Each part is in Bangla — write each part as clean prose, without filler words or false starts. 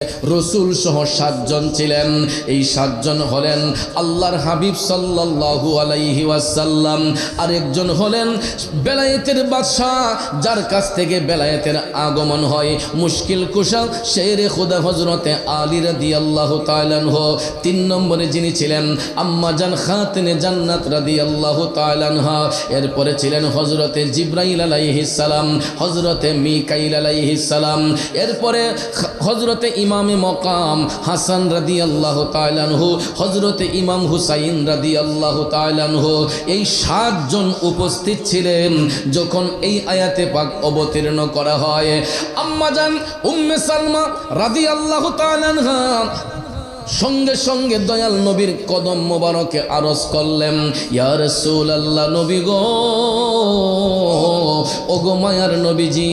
রসুল সহ 7 জন ছিলেন। এই 7 জন হলেন আল্লাহর হাবিব সাল্লাল্লাহু আলাইহি ওয়াসাল্লাম, আরেকজন হলেন বেলায়েতের বাদশাহ, যার কাছ থেকে বেলায়েতের আগমন হয়, মুশকিল কুশা শেরে খুদা হযরতে আলী রাদিয়াল্লাহু তাআলা আনহু। 3 নম্বরে যিনি ছিলেন আম্মা জান খাতুনে জান্নাত রাদিয়াল্লাহু তাআলা আনহা। এরপরে ছিলেন হযরতে জিবরাইল আলাইহিস সালাম, হযরতে মিকাইল আলাইহিস সালাম, এরপরে হযরতে ইমামে মকাম হাসান রাদিয়াল্লাহু তাআলা আনহু, হযরতে ইমাম হুসাইন রাদিয়াল্লাহু তাআলা আনহু। এই 7 জন উপস্থিত ছিলেন যখন এই আয়াতে পাক অবতীর্ণ করা হয়। আম্মা জান উম্মে সালমা রাদিয়াল্লাহু তাআলা আনহা সঙ্গে সঙ্গে দয়াল নবীর কদম মোবারকে আরজ করলেন, ইয়া রাসূলুল্লাহ, নবী গো, ওগো মায়ার নবীজি,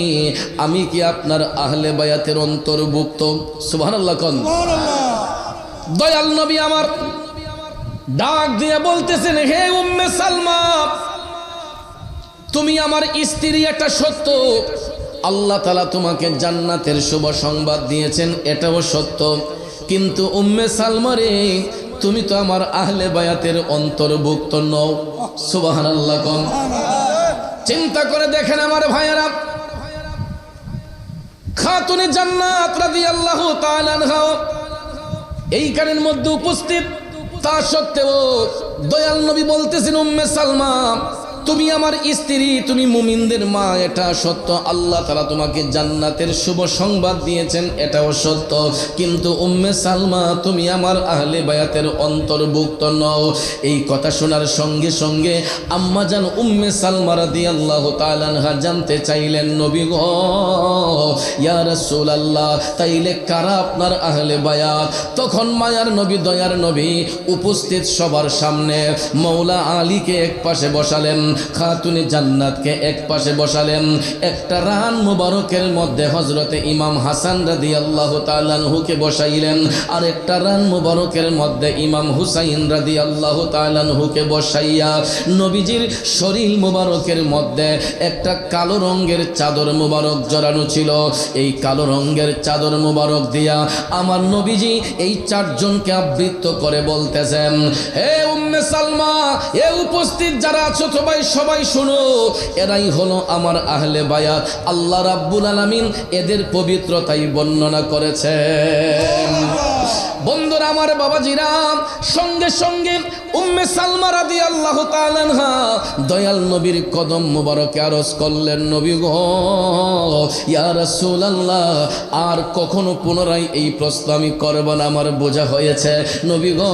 আমি কি আপনার আহলে বায়াতের অন্তর্ভুক্ত? সুবহানাল্লাহ কোন দয়াল নবী আমার ডাক দিয়ে বলতেছেন, হে উম্মে সালমা, তুমি আমার স্ত্রী, এটা সত্য। আল্লাহ তাআলা তোমাকে জান্নাতের শুভ সংবাদ দিয়েছেন, এটাও সত্য। কিন্তু উম্মে সালমা রে, তুমি তো আমার আহলে বায়াতের অন্তর্ভুক্ত নও। সুবহানাল্লাহ কোন। চিন্তা করে দেখেন আমার ভাইয়েরা, খাতুনে জান্নাত রাদিয়াল্লাহু তাআলা আনহা এইখানের মধ্যে উপস্থিত, তা সত্ত্বেও দয়াল নবী বলতেছেন, উম্মে সালমা, তুমি আমার স্ত্রী, তুমি মুমিনদের মা, এটা সত্য। আল্লাহ তাআলা তোমাকে জান্নাতের শুভ সংবাদ দিয়েছেন, এটাও সত্য। কিন্তু উম্মে সালমা, তুমি আমার আহলে বায়াতের অন্তর্ভুক্ত নও। এই কথা শোনার সঙ্গে সঙ্গে আম্মা জান উম্মে সালমা রাদিয়াল্লাহু তাআলা আনহা জানতে চাইলেন, নবী গো, ইয়া রাসূলুল্লাহ, তাইলে কারা আপনার আহলে বায়াত? তখন মায়ার নবী, দয়ার নবী উপস্থিত সবার সামনে মৌলা আলীকে এক পাশে বসালেন, খাতুনে জান্নাতকে এক পাশে বসালেন। একটা রান মুবারকের মধ্যে হযরতে ইমাম হাসান রাদিয়াল্লাহু তাআলা আনহুকে বসাইলেন, আর একটা রান মুবারকের মধ্যে ইমাম হুসাইন রাদিয়াল্লাহু তাআলা আনহুকে বসাইয়া নবীজির শরীর মুবারকের মধ্যে একটা কালো রঙের চাদর মুবারক জড়ানো ছিল। এই কালো রঙের চাদর মুবারক দিয়া আমার নবীজি এই 4 জনকে আবৃত করে বলতেছেন, হে উম্মে সালমা, এ উপস্থিত যারা আছো সবাই শুনো, এরাই হলো আমার আহলে বায়াত। আল্লাহ রাব্বুল আলামিন এদের পবিত্রতাই বর্ণনা করেছেন। বন্ধুরা আমার, বাবাজিরা, সঙ্গে সঙ্গে উম্মে সালমা রাদিয়াল্লাহু তাআলা আনহা দয়াল নবীর কদম মুবারকে আরজ করলেন, নবী গো, ইয়া রাসূলুল্লাহ, আর কখনো পুনরায় এই প্রশ্ন আমি করব না, আমার বোঝা হয়েছে। নবী গো,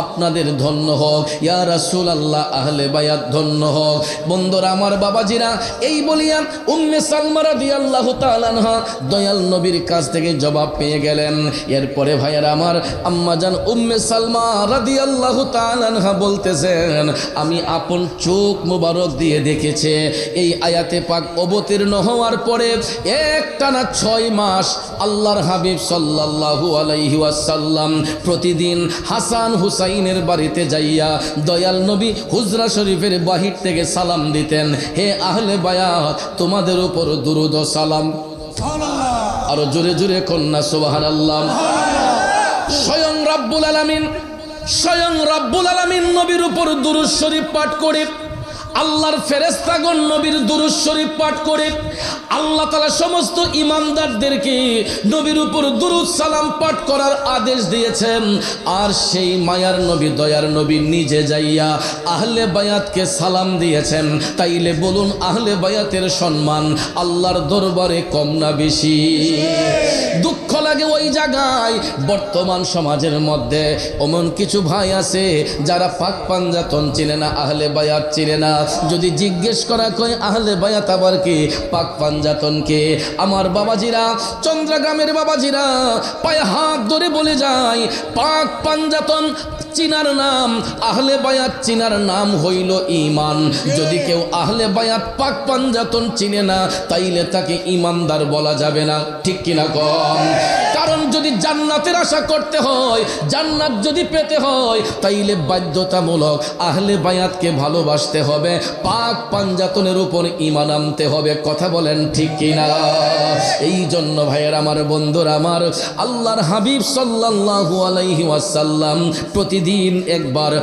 আপনাদের ধন্য হোক, ইয়া রাসূলুল্লাহ, আহলে বায়াত ধন্য হোক। বন্ধুরা আমার, বাবাজিরা, এই বলিয়া উম্মে সালমা রাদিয়াল্লাহু তাআলা আনহা দয়াল নবীর কাছ থেকে জবাব পেয়ে গেলেন। এরপরে ভাইয়ারা আমার, আম্মা জান উম্মে সালমা রাদিয়াল্লাহু তাআলা আনহা বলতেছেন, আমি আপন চোখ মুবারক দিয়ে দেখেছি, এই আয়াতে পাক অবতীর্ণ হওয়ার পরে একটানা 6 মাস আল্লাহর হাবিব সাল্লাল্লাহু আলাইহি ওয়াসাল্লাম প্রতিদিন হাসান হুসাইনের বাড়িতে যাইয়া দয়াল নবী হুজরা শরীফের বাহির থেকে সালাম দিতেন, হে আহলে বায়াত, তোমাদের উপর দুরূদ ও সালাম। আরো জোরে জোরে কন্যা সুবহানাল্লাহ। স্বয়ং রাব্বুল আলামিন নবীর উপর দুরূদ শরীফ পাঠ করে, আল্লাহর ফেরেশতাগণ নবীর দুরূদ শরীফ পাঠ করে, আল্লাহ তাআলা সমস্ত ঈমানদারদেরকে নবীর উপর দুরূদ সালাম পাঠ করার আদেশ দিয়েছেন। আর সেই মায়ার নবী, দয়ার নবী নিজে যাইয়া আহলে বায়াতকে সালাম দিয়েছেন। তাইলে বলুন, আহলে বায়াতের সম্মান আল্লাহর দরবারে কম না বেশি? দুঃখ লাগে ওই জায়গায়, বর্তমান সমাজের মধ্যে এমন কিছু ভাই আছে যারা পাক পাঞ্জাতন চিনে না, আহলে বায়াত চিনে না। যদি জিজ্ঞেস করা কয় আহলে বায়াত আবার কি, পাক পাঞ্জাতন কে? আমার বাবাজিরা, চন্দ্রগ্রামের বাবাজিরা পায়ে হাত ধরে বলে যায়, পাক পাঞ্জাতন চিনার নাম, আহলে বায়াত চিনার নাম হইল ঈমান। যদি কেউ আহলে বায়াত পাক পাঞ্জাতন চিনে না, তাইলে তাকে ঈমানদার বলা যাবে না, ঠিক কিনা কম? কারণ যদি জান্নাতের আশা করতে হয়, জান্নাত যদি পেতে হয় তাইলে বাধ্যতামূলক আহলে বায়াতকে ভালোবাসতে হবে, পাক পাঞ্জাতনের উপর ঈমান আনতে হবে। কথা বলেন ঠিক কিনা? এই জন্য ভাইয়ের আমার, বন্ধুরা আমার, আল্লাহর হাবিব সাল্লাল্লাহু আলাইহি ওয়াসাল্লাম প্রতিদিন একবার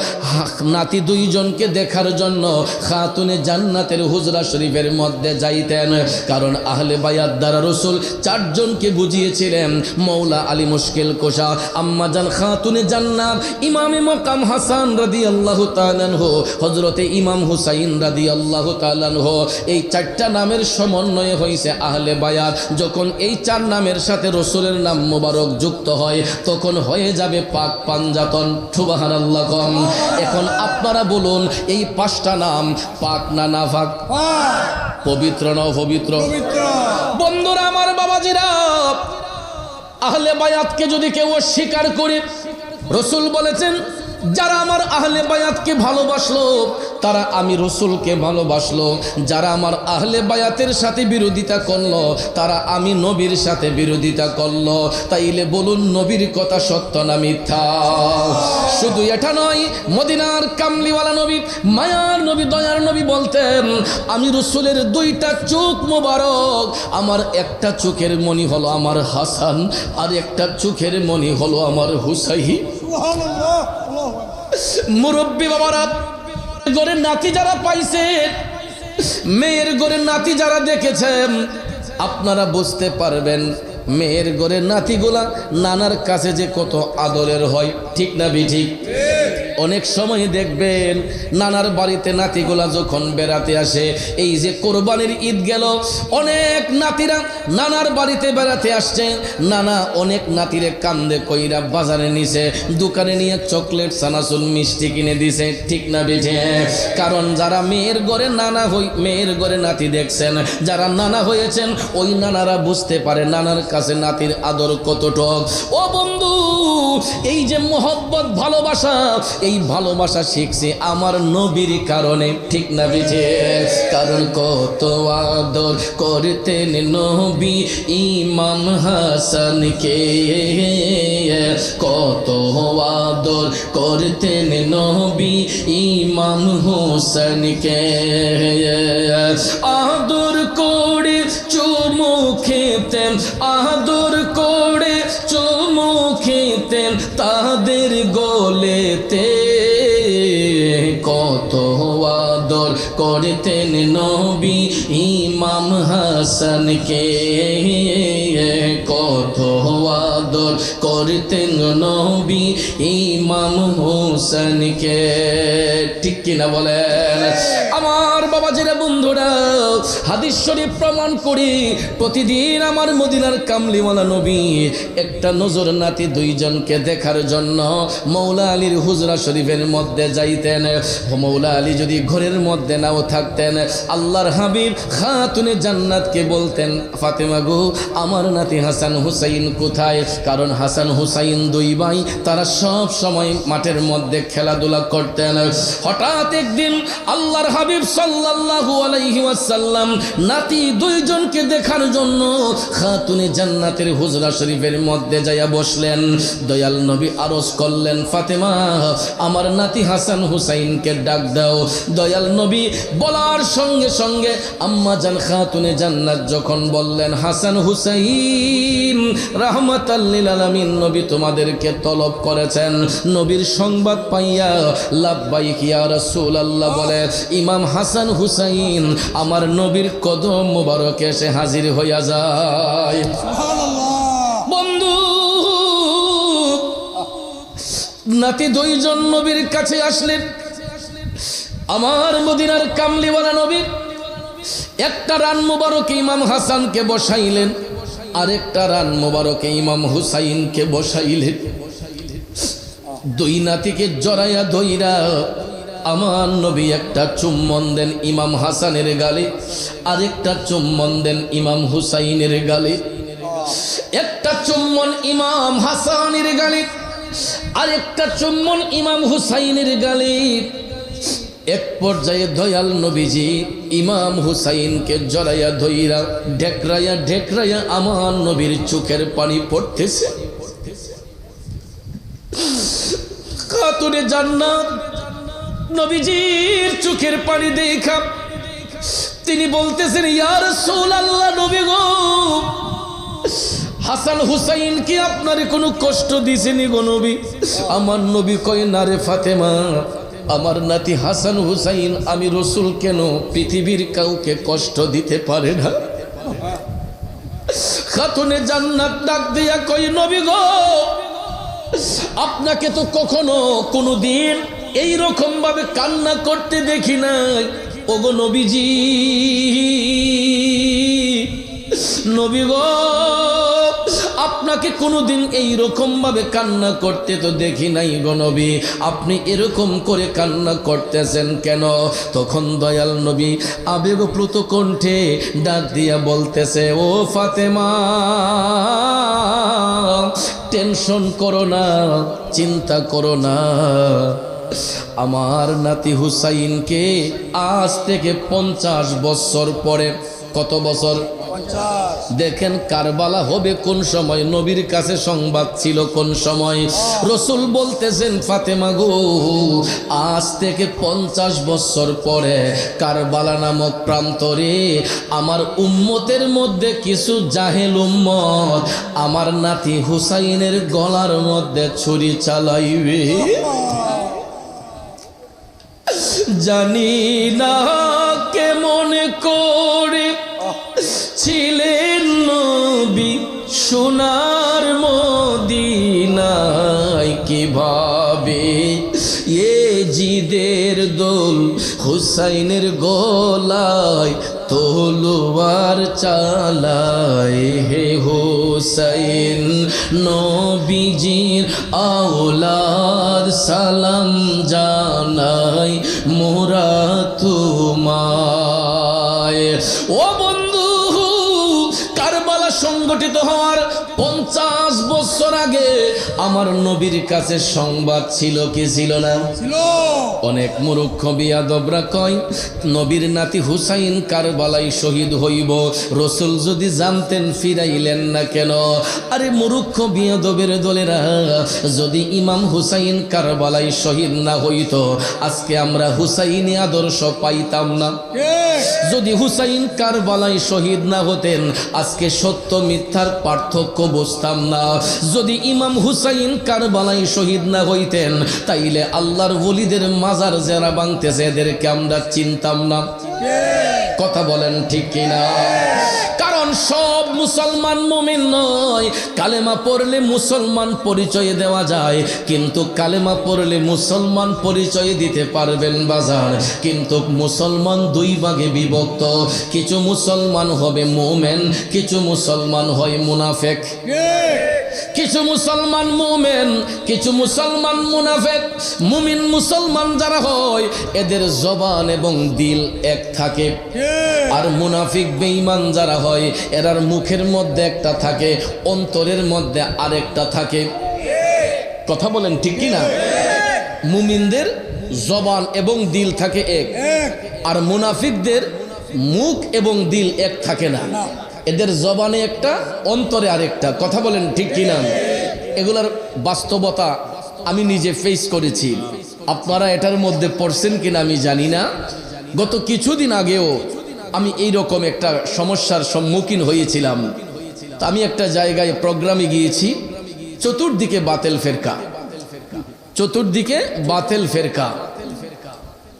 নাতি দুইজনকে দেখার জন্য খাতুনে জান্নাতের হুজরা শরীফের মধ্যে যাইতেন। কারণ আহলে বায়াত দ্বারা রাসূল চারজনকে বুঝিয়েছিলেন, মৌলা আলী মুশকিল কোশা, আম্মাজান খাতুনে জান্নাত, ইমামে মকাম হাসান রাদিয়াল্লাহু তাআলা আনহু, হযরতে ইমাম হুসাইন রাদিয়াল্লাহু তাআলা আনহু। এই চারটা নামের সমন্বয়ে হয়েছে আহলে বায়াত। যখন এই চার নামের সাথে রাসূলের নাম মোবারক যুক্ত হয় তখন হয়ে যাবে পাক পাঞ্জাতন। সুবহানাল্লাহ। এখন আপনারা বলুন, এই পাঁচটা নাম পাক না নাফাক? পবিত্র না অপবিত্র? বন্ধুরা আমার, বাবাজিরা, আহলে বায়াতকে যদি কেউ অস্বীকার করে, রাসূল বলেছেন যারা আমার আহলে বায়াতকে ভালোবাসলো তারা আমি রাসূলকে ভালোবাসলো, যারা আমার আহলে বায়াতের সাথে বিরোধিতা করলো তারা আমি নবীর সাথে বিরোধিতা করলো। তাইলে বলুন, নবীর কথা সত্য না মিথ্যা? শুধু এটা নয়, মদিনার কামলিওয়ালা নবী, মায়ার নবী, দয়ার নবী বলতেন, আমি রাসূলের দুইটা চোখ মোবারক, আমার একটা চোখের মনি হলো আমার হাসান, আর একটা চোখের মনি হলো আমার হুসাইন। মুরব্বী বাবারা, ঘরের নাতি যারা পাইছেন, মেয়ের ঘরের নাতি যারা দেখেছেন, আপনারা বুঝতে পারবেন মেয়ের ঘরের নাতিগুলা নানার কাছে যে কত আদরের হয়। ঠিক না বিঠিক? অনেক সময় দেখবেন নানার বাড়িতে নাতিগুলা যখন বেড়াতে আসে, এই যে কোরবানির ঈদ গেল, অনেক নাতিরা নানার বাড়িতে বেড়াতে আসছে, নানা অনেক নাতিরে কান্দে কইরা বাজারে নিছে, দোকানে নিয়ে চকলেট, সানাসুল, মিষ্টি কিনে দিছে। ঠিক না বিঠে? কারণ যারা মেয়ের ঘরে নানা মেয়ের ঘরে নাতি দেখছেন, যারা নানা হয়েছেন, ওই নানারা বুঝতে পারে নানার কাছে নাতির আদর কতটুক। ও বন্ধু, এই যে মোহব্বত, ভালোবাসা, এই ভালোবাসা শিখছি আমার নবীর কারণে। ঠিক না বিঠে? কারণ কত আদর করতেন নবী ইমাম হাসানকে, কত আদর করতেন নবী ইমাম হোসেনকে, আদর করে চুমু খেতেন, আদর করে চুমু খেতেন তাদের গলেতে, কত আদর করতেন নবী ইমাম হাসানকে, কত আদর করতেন নবী ইমাম হোসেনকে। ঠিক কিনা বলেন? আমার বাবাজিরা, বন্ধুরা, হাদিস শরীফ প্রমাণ করি, প্রতিদিন আমার মদিনার কামলিওয়ালা নবী একটা নজর নাতি দুইজনকে দেখার জন্য মৌলা আলীর হুজরা শরীফের মধ্যে যাইতেন। মৌলা আলী যদি ঘরের মধ্যে নাও থাকতেন, আল্লাহর হাবিব খাতুনে জান্নাতকে বলতেন, ফাতেমা গো, আমার নাতি হাসান হুসাইন কোথায়? কারণ হাসান হুসাইন দুই ভাই, তারা সব সময় মাঠের মধ্যে খেলাধুলা করতেন। হঠাৎ একদিন আল্লাহর হাবিব সাল্লাল্লাহু আলাইহি ওয়াসাল্লাম নাতি দুইজনকে দেখার জন্য খাতুনে জান্নাতের হুজরা শরীফের মধ্যে যাইয়া বসলেন। দয়াল নবী আরজ করলেন, ফাতেমা, আমার নাতি হাসান হুসাইনকে ডাক দাও। দয়াল নবী বলার সঙ্গে সঙ্গে আম্মা জান খাতুনে জান্নাত যখন বললেন, হাসান হুসাইন রাহমাতাল লিল আলামিন নবী তোমাদেরকে তলব করেছেন। নবীর সংবাদ পাইয়া লাব্বাইক ইয়া রাসূলুল্লাহ বলে ইমাম হাসান হুসাইন আমার নবীর কদম মোবারকে এসে হাজির হইয়া যায়। বন্ধু, নাতি দুইজন নবীর কাছে আসলেন। আমার মদিনার কামলিওয়ালা নবী একটা রান মোবারকে ইমাম হাসানকে বসাইলেন, আরেকটা রান মোবারকে ইমাম হুসাইনকে বসাইলেন। দুই নাতিকে জড়াইয়া ধইরা আমার নবী একটা চুম্বন দেন ইমাম হাসানের গালে, আরেকটা চুম্বন দেন ইমাম হুসাইনের গালে। একটা চুম্বন ইমাম হাসানের গালে, আরেকটা চুম্বন ইমাম হুসাইনের গালে। এক পর্যায়ে দয়াল নবীজি ইমাম হুসাইনকে জড়াইয়া ধইরা ঢেকরাইয়া ঢেকরাইয়া আমার নবীর চোখের পানি পড়তেছে। খাতুনে জান্নাত নবীজির চোখের পানি দেখা তিনি বলতেছেন, ইয়া রাসূলুল্লাহ, নবী গো, হাসান হুসাইন কি আপনার কোনো কষ্ট দিছেনি গো নবী? আমার নবী কয়, না রে ফাতেমা, আমার নাতি হাসান হুসাইন আমি রসুল কেন পৃথিবীর কাউকে কষ্ট দিতে পারে না। খাতুনে জান্নাত ডাক দিয়া কই, নবী গো, আপনাকে তো কখনো কোনোদিন এইরকম ভাবে কান্না করতে দেখি নাই। ওগো নবীজি, নবী গো, আপনাকে কোনোদিন এইরকম ভাবে কান্না করতে তো দেখি নাই গো নবী, আপনি এরকম করে কান্না করতেছেন কেন? তখন দয়াল নবী আবেগপ্লুত কণ্ঠে ডাক দিয়া বলতেছে, ও ফাতেমা, টেনশন করো না, চিন্তা করো না, আমার নাতি হুসাইনকে আজ থেকে 50 বছর পরে, কত বছর? দেখেন কারবালা হবে কোন সময়, নবীর কাছে সংবাদ ছিল কোন সময়। রসুল বলতেছেন, ফাতেমা গো, আজ থেকে 50 বছর পরে কারবালা নামক প্রান্তরে আমার উম্মতের মধ্যে কিছু জাহেল উম্মত আমার নাতি হুসাইনের গলার মধ্যে ছুরি চালাইবে। জানি না কেমন করে ছিলেন নবী সোনার মদিনায়, কিভাবে ইয়েজিদের দোল হুসাইনের গলায় তলোয়ার চালায়। হে হুসাইন নবীজির আওলাদ, সালাম জানাই মোরা তোমায়। ও বন্ধু, কারবালা সংগঠিত হওয়ার 50 বছর আগে আমার নবীর কাছে সংবাদ ছিল কি ছিল না? ছিল। অনেক মূর্খ বিয়াদবরা কয়, নবীর নাতি হুসাইন কারবালায় শহীদ হইব, রসুল যদি জানতেন ফিরাইলেন না কেন? আরে মূর্খ বিয়াদবের দলেরা, যদি ইমাম হুসাইন কারবালায় শহীদ না হইতো আজকে আমরা হুসাইনি আদর্শ পাইতাম না। যদি হুসাইন কারবালায় শহীদ না হতেন আজকে সত্য মিথ্যার পার্থক্য বুঝতাম না। যদি ইমাম হুসাইন কারবালায় শহীদ না হইতেন তাইলে আল্লাহর ওলিদের মাজার যারা ভাঙতেছে এদেরকে আমরা চিনতাম না। কথা বলেন ঠিক কিনা? কারণ সব মুসলমান মুমিন নয়। কালেমা পড়লে মুসলমান পরিচয় দেওয়া যায়, কিন্তু কালেমা পড়লে মুসলমান পরিচয় দিতে পারবেন বাজার। কিন্তু মুসলমান দুই ভাগে বিভক্ত, কিছু মুসলমান হবে মুমিন, কিছু মুসলমান হয় মুনাফিক। কিছু মুসলমান মুমিন, কিছু মুসলমান মুনাফিক। মুমিন মুসলমান যারা হয় এদের জবান এবং দিল এক থাকে, আর মুনাফিক বেঈমান যারা হয় এরার মুখের মধ্যে একটা থাকে, অন্তরের মধ্যে আরেকটা থাকে। কথা বলেন ঠিক কি না? মুমিনদের জবান এবং দিল থাকে এক, আর মুনাফিকদের মুখ এবং দিল এক থাকে না। এদের জবানে একটা, অন্তরে আরেকটা। কথা বলেন ঠিক কিনা? এগুলার বাস্তবতা আমি নিজে ফেস করেছি। আপনারা এটার মধ্যে পড়ছেন কিনা আমি জানি না। গত কিছুদিন আগেও আমি এই রকম একটা সমস্যার সম্মুখীন হয়েছিলাম। তা আমি একটা জায়গায় প্রোগ্রামে গিয়েছি, চতুর্দিকে বাতিল ফেরকা, চতুর্দিকে বাতিল ফেরকা।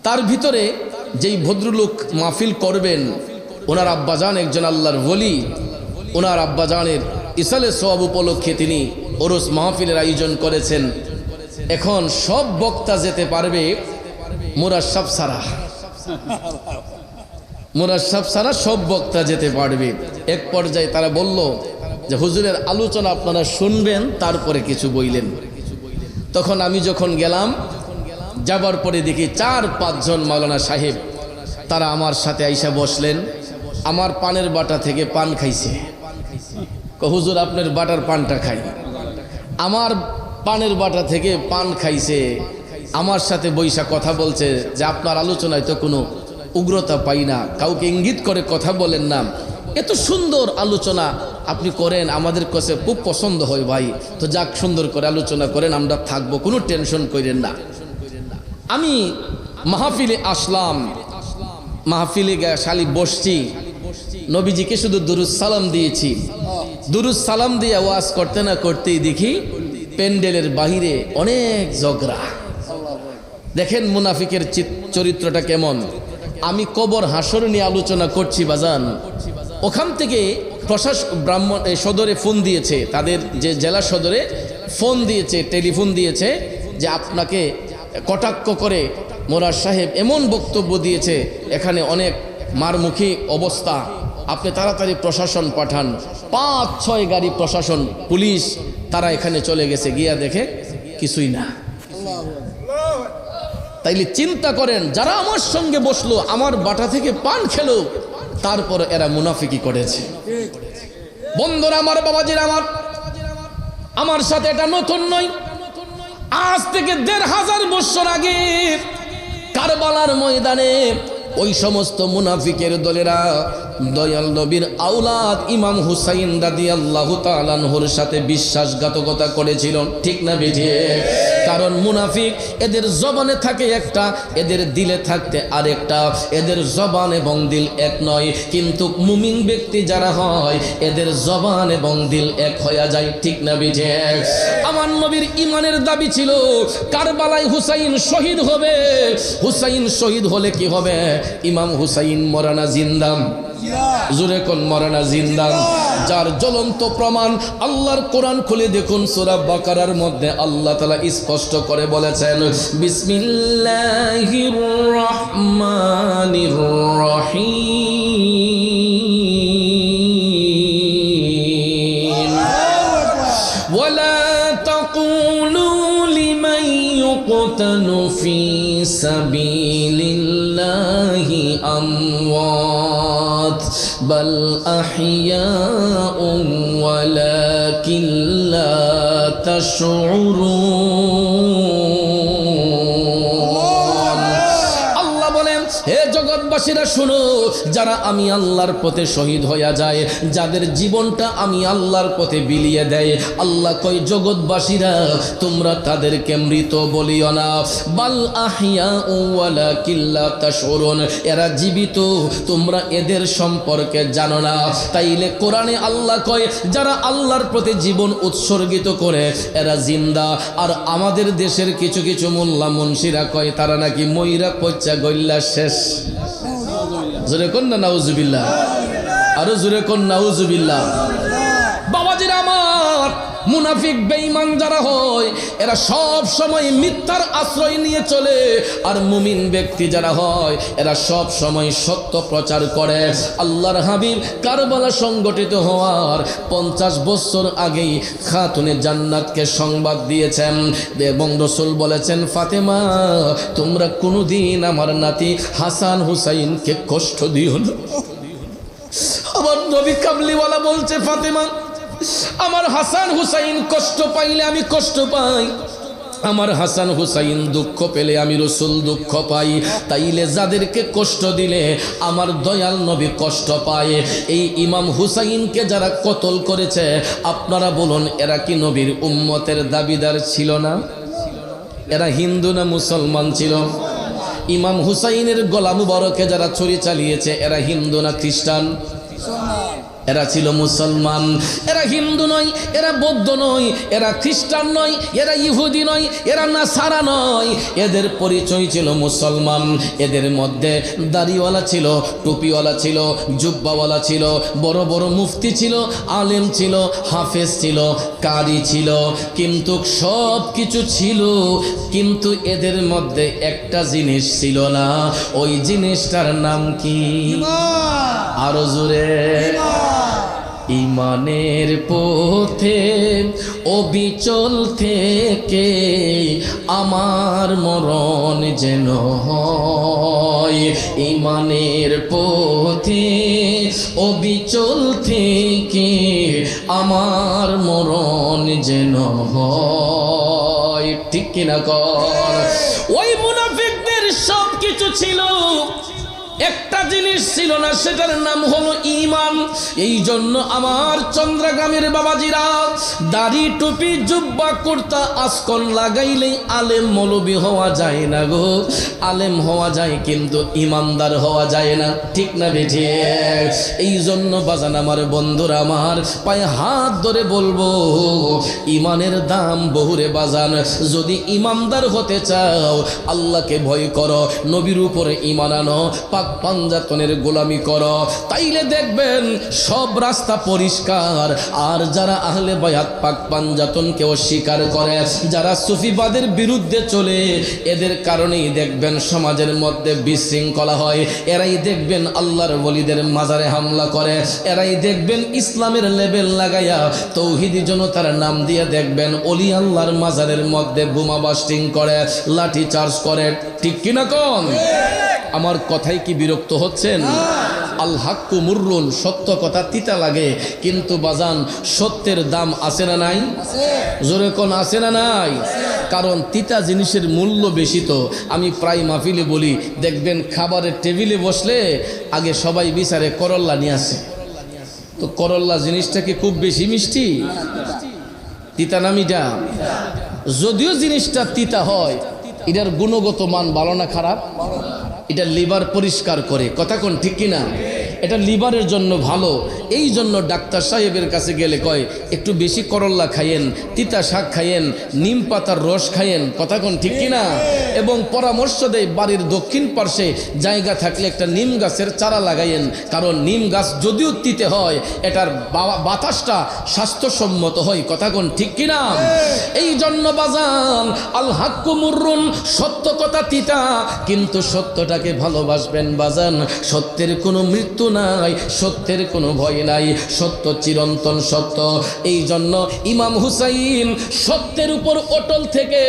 তার ভিতরে যেই ভদ্রলোক মাহফিল করবেন ওনার আব্বাজান একজন আল্লাহর ওলি, ওনার আব্বাজানের ইসালে সওয়াব উপলক্ষে তিনি ওরস মাহফিলের আয়োজন করেছেন। এখন সব বক্তা যেতে পারবে মুরাশাব ছাড়া, মুরাশাব ছাড়া সব বক্তা যেতে পারবে। এক পর্যায়ে তারা বলল যে হুজুরের আলোচনা আপনারা শুনবেন, তারপরে কিছু বইলেন। তখন আমি যখন গেলাম, যাবার পরে দেখি 4-5 জন মাওলানা সাহেব তারা আমার সাথে আইসা বসলেন। আমার পানের বাটা থেকে পান খাইছে। হুজুর আপনার বাটার পানটা খাই। আমার পানের বাটা থেকে পান খাইছে, আমার সাথে বৈশা কথা বলছে যে আপনার আলোচনায় তো কোনো উগ্রতা পাই না, কাউকে ইঙ্গিত করে কথা বলেন না, এত সুন্দর আলোচনা আপনি করেন, আমাদের কাছে খুব পছন্দ হয় ভাই। তো যাক, সুন্দর করে আলোচনা করেন, আমরা থাকবো, কোনো টেনশন করেন না। আমি মাহফিলে আসলাম, মাহফিলে শালি বসছি, নবীজিকে শুধু দুরুদ সালাম দিয়েছি। দুরুদ সালাম দিয়ে ওয়াজ করতে না করতেই দেখি প্যান্ডেলের বাহিরে অনেক ঝগড়া। দেখেন মুনাফিকের চরিত্রটা কেমন। আমি কবর হাসর নিয়ে আলোচনা করছি বাজান, ওখান থেকে প্রশাসন ব্রাহ্মণ সদরে ফোন দিয়েছে, তাদের যে জেলা সদরে ফোন দিয়েছে, টেলিফোন দিয়েছে যে আপনাকে কটাক্ষ করে মোরার সাহেব এমন বক্তব্য দিয়েছে, এখানে অনেক মারমুখী অবস্থা, আপনি তাড়াতাড়ি প্রশাসন পাঠান। 5-6 গাড়ি প্রশাসন পুলিশ তারা এখানে চলে গেছে, গিয়া দেখে কিছুই না। তাইলে চিন্তা করেন, যারা আমার সঙ্গে বসলো, আমার বাটা থেকে পান খেলো, তারপর এরা মুনাফিকি করেছে। বন্ধুরা আমার, বাবাজিরা আমার সাথে এটা নতুন নয়। আজ থেকে 1500 বছর আগে কারবালার ময়দানে ওই সমস্ত মুনাফিকের দলেরা দয়াল নবীর আওলাদ ইমাম হুসাইন রাদিয়াল্লাহু তাআলা আনহুর সাথে বিশ্বাসঘাতকতা করেছিল, ঠিক না বেঠিক? কারণ মুনাফিক এদের জবানে থাকে একটা, এদের দিলে থাকতে আরেকটা। এদের জবান এবং দিল এক নয়, কিন্তু মুমিন ব্যক্তি যারা হয় এদের জবান এবং দিল এক হয়ে যায়, ঠিক না বেঠিক? আমার নবীর ইমানের দাবি ছিল কারবালায় হুসাইন শহীদ হবে। হুসাইন শহীদ হলে কি হবে? ইমাম হুসাইন মরানা জিন্দা, জোরে কোন মরানা জিন্দা। যার জ্বলন্ত প্রমাণ আল্লাহর কোরআন খুলে দেখুন, সূরা বাকারার মধ্যে আল্লাহ তাআলা স্পষ্ট করে বলেছেন, বিসমিল্লাহির রহমানির রহিম, ওয়ালা তাকুলু লিমান ইউকতালু ফি সাবিলিল্লাহি আমওয়াত বাল আহইয়াউন ওয়ালাকিন লা তাশউরুন। আল্লাহ বলেন, হে জগৎবাসীরা শুনো, যারা আমি আল্লাহর পথে শহীদ হইয়া যায়, যাদের জীবনটা আমি আল্লাহর পথে বিলিয়ে দেয়, আল্লাহ কয় জগৎবাসীরা তোমরা তাদেরকে মৃত বলিও না, বাল আহইয়াউ ওয়ালাকিন লা তাশউরুন, এরা জীবিত, তোমরা এদের সম্পর্কে জানো না। তাইলে কোরআনে আল্লাহ কয় যারা আল্লাহর পথে জীবন উৎসর্গিত করে এরা জিন্দা, আর আমাদের দেশের কিছু কিছু মোল্লা মুন্সিরা কয় তারা নাকি ময়রা পচ্চা গল্লা শেষ। জোরে কোন না নাউজুবিল্লাহ, আরো জোরে কোন নাউজুবিল্লাহ। বাবাজিরা আমার, মুনাফিক বেঈমান যারা হয় এরা সব সময় মিথ্যার আশ্রয় নিয়ে চলে, আর মুমিন ব্যক্তি যারা হয় এরা সব সময় সত্য প্রচার করে। আল্লাহর হাবিব কারবালা সংগঠিত হওয়ার 50 বছর আগেই খাতুনে জান্নাতকে সংবাদ দিয়েছেন এবং রাসূল বলেছেন, ফাতেমা তোমরা কোনোদিন আমার নাতি হাসান হুসাইনকে কষ্ট দিও না। আমার নবী কামলিওয়ালা বলছে, ফাতেমা আমার হাসান হুসাইন কষ্ট পাইলে আমি কষ্ট পাই, আমার হাসান হুসাইন দুঃখ পেলে আমি রাসূল দুঃখ পাই। তাইলে যাদেরকে কষ্ট দিলে আমার দয়াল নবী কষ্ট পায়, এই ইমাম হুসাইনকে যারা কতল করেছে, আপনারা বলুন এরা কি নবীর উম্মতের দাবিদার ছিল না? এরা হিন্দু না মুসলমান ছিল? ইমাম হুসাইনের গলা মুবারকে যারা ছুরি চালিয়েছে এরা হিন্দু না খ্রিস্টান? এরা ছিল মুসলমান। এরা হিন্দু নয়, এরা বৌদ্ধ নয়, এরা খ্রিস্টান নয়, এরা ইহুদি নয়, এরা নাসারা নয়, এদের পরিচয় ছিল মুসলমান। এদের মধ্যে দাড়িওয়ালা ছিল, টুপিওয়ালা ছিল, জুব্বাওয়ালা ছিল, বড় বড় মুফতি ছিল, আলেম ছিল, হাফেজ ছিল, কারি ছিল, কিন্তু সব কিছু ছিল, কিন্তু এদের মধ্যে একটা জিনিস ছিল না। ওই জিনিসটার নাম কি? আরো জোরে। ইমানের পথে অবিচল থেকে আমার মরণ যেন হয়, ইমানের পথে অবিচল থেকে আমার মরণ যেন হয়, ঠিক কিনা কর? ওই মুনাফিকদের সব কিছু ছিল, একটা জিনিস ছিল না, সেটার নাম হলো ঈমান। এই জন্য আমার চন্দ্রগ্রামের বাবাজিরা দাড়ি টুপি জুব্বা কুর্তা আসকন লাগাইলেই আলেম মৌলবি হওয়া যায় না গো। আলেম হওয়া যায় কিন্তু ইমানদার হওয়া যায় না, ঠিক না বেঠে? এই জন্য বাজান আমার বন্ধুরা, আমার পায়ে হাত ধরে বলবো, ইমানের দাম বহুরে বাজান। যদি ইমানদার হতে চাও, আল্লাহকে ভয় করো, নবীর উপরে ঈমান আনো, পাক পাঞ্জাতনের গোলামি করো, তাইলে দেখবেন সব রাস্তা পরিষ্কার। আর যারা আহলে বায়াত পাক পাঞ্জাতনকে অস্বীকার করে, যারা সুফিবাদের বিরুদ্ধে চলে, এদের কারণেই দেখবেন সমাজের মধ্যে বিশৃঙ্খলা হয়। এরাই দেখবেন আল্লাহর ওলিদের মাজারে হামলা করে, এরাই দেখবেন ইসলামের লেবেল লাগাইয়া তৌহিদি জনতার নাম দিয়ে দেখবেন ওলি আল্লাহর মাজারের মধ্যে বোমা বাস্টিং করে, লাঠি চার্জ করে, ঠিক কিনা কোন? আমার কথাই কি বিরক্ত হচ্ছেন? আল হাক্কু মুররুন, সত্য কথা তিতা লাগে, কিন্তু বাজান সত্যের দাম আছে না নাই? জোরে কোন আছে না নাই? কারণ তিতা জিনিসের মূল্য বেশি। তো আমি প্রায় মাহফিলে বলি, দেখবেন খাবারের টেবিলে বসলে আগে সবাই বিচারে করল্লা নিয়ে আসে। তো করল্লা জিনিসটা কি খুব বেশি মিষ্টি? তিতা না মিঠা? যদিও জিনিসটা তিতা হয়, এটার গুণগত মান ভালো না খারাপ? এটা লিভার পরিষ্কার করে, কথা কোন ঠিক কিনা? এটা লিভারের জন্য ভালো। এই জন্য ডাক্তার সাহেবের কাছে গেলে কয় একটু বেশি করল্লা খাইয়েন, তিতা শাক খাইয়েন, নিম পাতার রস খাইয়েন, কথা কোন ঠিক কিনা? এবং পরামর্শ দেয় বাড়ির দক্ষিণ পার্শ্বে জায়গা থাকলে একটা নিম গাছের চারা লাগাইয়েন, কারণ নিম গাছ যদিও তিতে হয়, এটার বাতাসটা স্বাস্থ্যসম্মত হয়, কথা কোন ঠিক কিনা? এই জন্য বাজান আল হাক্কু মুররুন, সত্য কথা তিতা, কিন্তু সত্যটাকে ভালোবাসবেন বাজান। সত্যের কোনো মৃত্যু নাই, সত্যের কোনো ভয় নাই, সত্য চিরন্তন সত্য। এই জন্য ইমাম হুসাইন সত্যের উপর অটল থেকে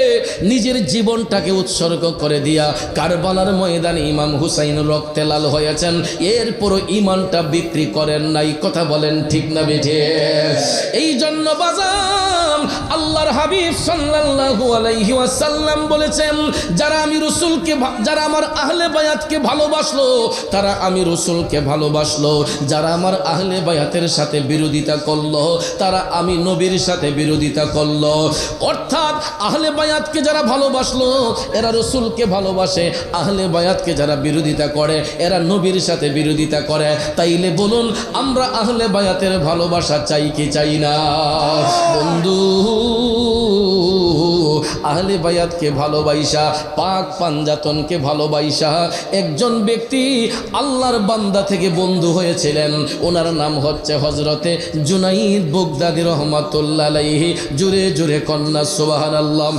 নিজের জীবনটাকে উৎসর্গ করে দিয়া কারবালার ময়দানে ইমাম হুসাইন রক্তে লাল হয়েছেন, এরপরও ইমানটা বিক্রি করেন নাই, কথা বলেন ঠিক না বেঠে? এই জন্য বাজান আল্লাহর হাবিব সাল্লাল্লাহু আলাইহি ওয়াসাল্লাম বলেছেন, যারা আমি রাসূলকে, যারা আমার আহলে বায়াতকে ভালোবাসলো, তারা আমি রাসূলকে ভালোবাসলো। যারা আমার আহলে বায়াতের সাথে বিরোধিতা করলো, তারা আমি নবীর সাথে বিরোধিতা করলো। অর্থাৎ আহলে বায়াতকে যারা ভালোবাসলো, এরা রাসূলকে ভালোবাসে। আহলে বায়াতকে যারা বিরোধিতা করে, এরা নবীর সাথে বিরোধিতা করে। তাইলে বলুন, আমরা আহলে বায়াতের ভালোবাসা চাই কি চাই না? বন্ধু, আহলে বায়াতকে ভালোবাসা, পাক পাঞ্জাতনকে ভালোবাসা, একজন ব্যক্তি আল্লাহর বান্দা থেকে বন্ধু হয়েছিলেন। ওনার নাম হচ্ছে হযরতে জুনাইদ বুগদাদি রহমাতুল্লাহ আলাইহি। জুরে জুরে কন্যা সুবহানাল্লাহ।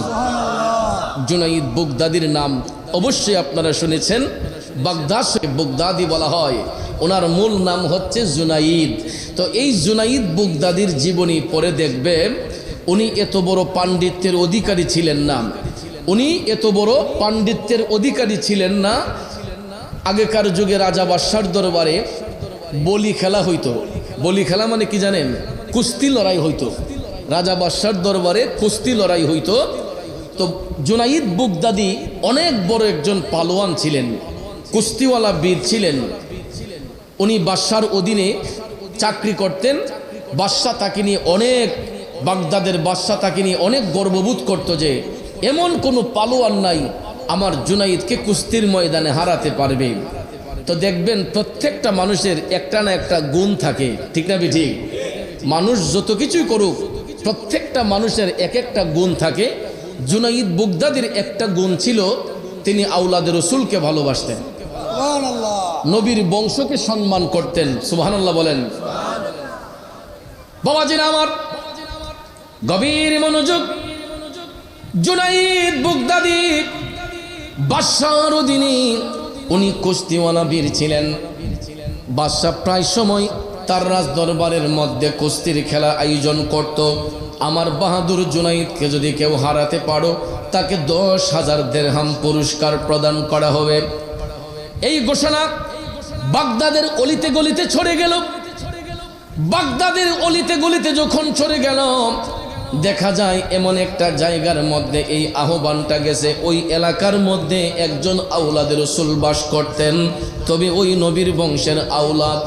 জুনাইদ বুগদাদির নাম অবশ্যই আপনারা শুনেছেন, বাগদাদ বুগদাদি বলা হয়। ওনার মূল নাম হচ্ছে জুনাইদ। তো এই জুনাইদ বুগদাদির জীবনী পড়ে দেখবেন, উনি এত বড় পাণ্ডিত্যের অধিকারী ছিলেন না। উনি এত বড় পাণ্ডিত্যের অধিকারী ছিলেন না। আগেকার যুগে রাজা বাদশার দরবারে বলি খেলা হইতো। বলি খেলা মানে কি জানেন? কুস্তি লড়াই হইতো। রাজা বাদশার দরবারে কুস্তি লড়াই হইতো। তো জুনাইদ বুগদাদি অনেক বড় একজন পালোয়ান ছিলেন, কুস্তিওয়ালা বীর ছিলেন। উনি বাদশার অধীনে চাকরি করতেন। বাদশাহ তাকে নিয়ে অনেক, বাগদাদের বাদশাহ তাকে নিয়ে অনেক গর্ববোধ করত যে এমন কোনো পালোয়ান নাই আমার জুনাইদকে কুস্তির ময়দানে হারাতে পারবে। তো দেখবেন প্রত্যেকটা মানুষের একটা না একটা গুণ থাকে, ঠিক না ঠিক? মানুষ যত কিছুই করুক, প্রত্যেকটা মানুষের এক একটা গুণ থাকে। জুনাইদ বুগদাদির একটা গুণ ছিল, তিনি আওলাদে রসুলকে ভালোবাসতেন, নবীর বংশকে সম্মান করতেন। সুবহানাল্লাহ বলেন। বাবাজিরা আমার, গভীর মনোযোগ। জুনাইদ বুগদাদি বাদশার অধীনে উনি কুস্তিওয়ালা বীর ছিলেন। বাদশা প্রায় সময় তার রাজ দরবারের মধ্যে কুস্তির খেলা আয়োজন করত। আমার বাহাদুর জুনাইদকে যদি কেউ হারাতে পারো, তাকে 10,000 দিরহাম পুরস্কার প্রদান করা হবে। এই ঘোষণা বাগদাদের অলিতে গলিতে ছড়ে গেল। বাগদাদের অলিতে গলিতে যখন ছড়ে গেল, দেখা যায় এমন একটা জায়গার মধ্যে এই আহ্বানটা গেছে, ওই এলাকার মধ্যে একজন আওলাদের রাসূল বাস করতেন। তবে ওই নবীর বংশের আওলাদ,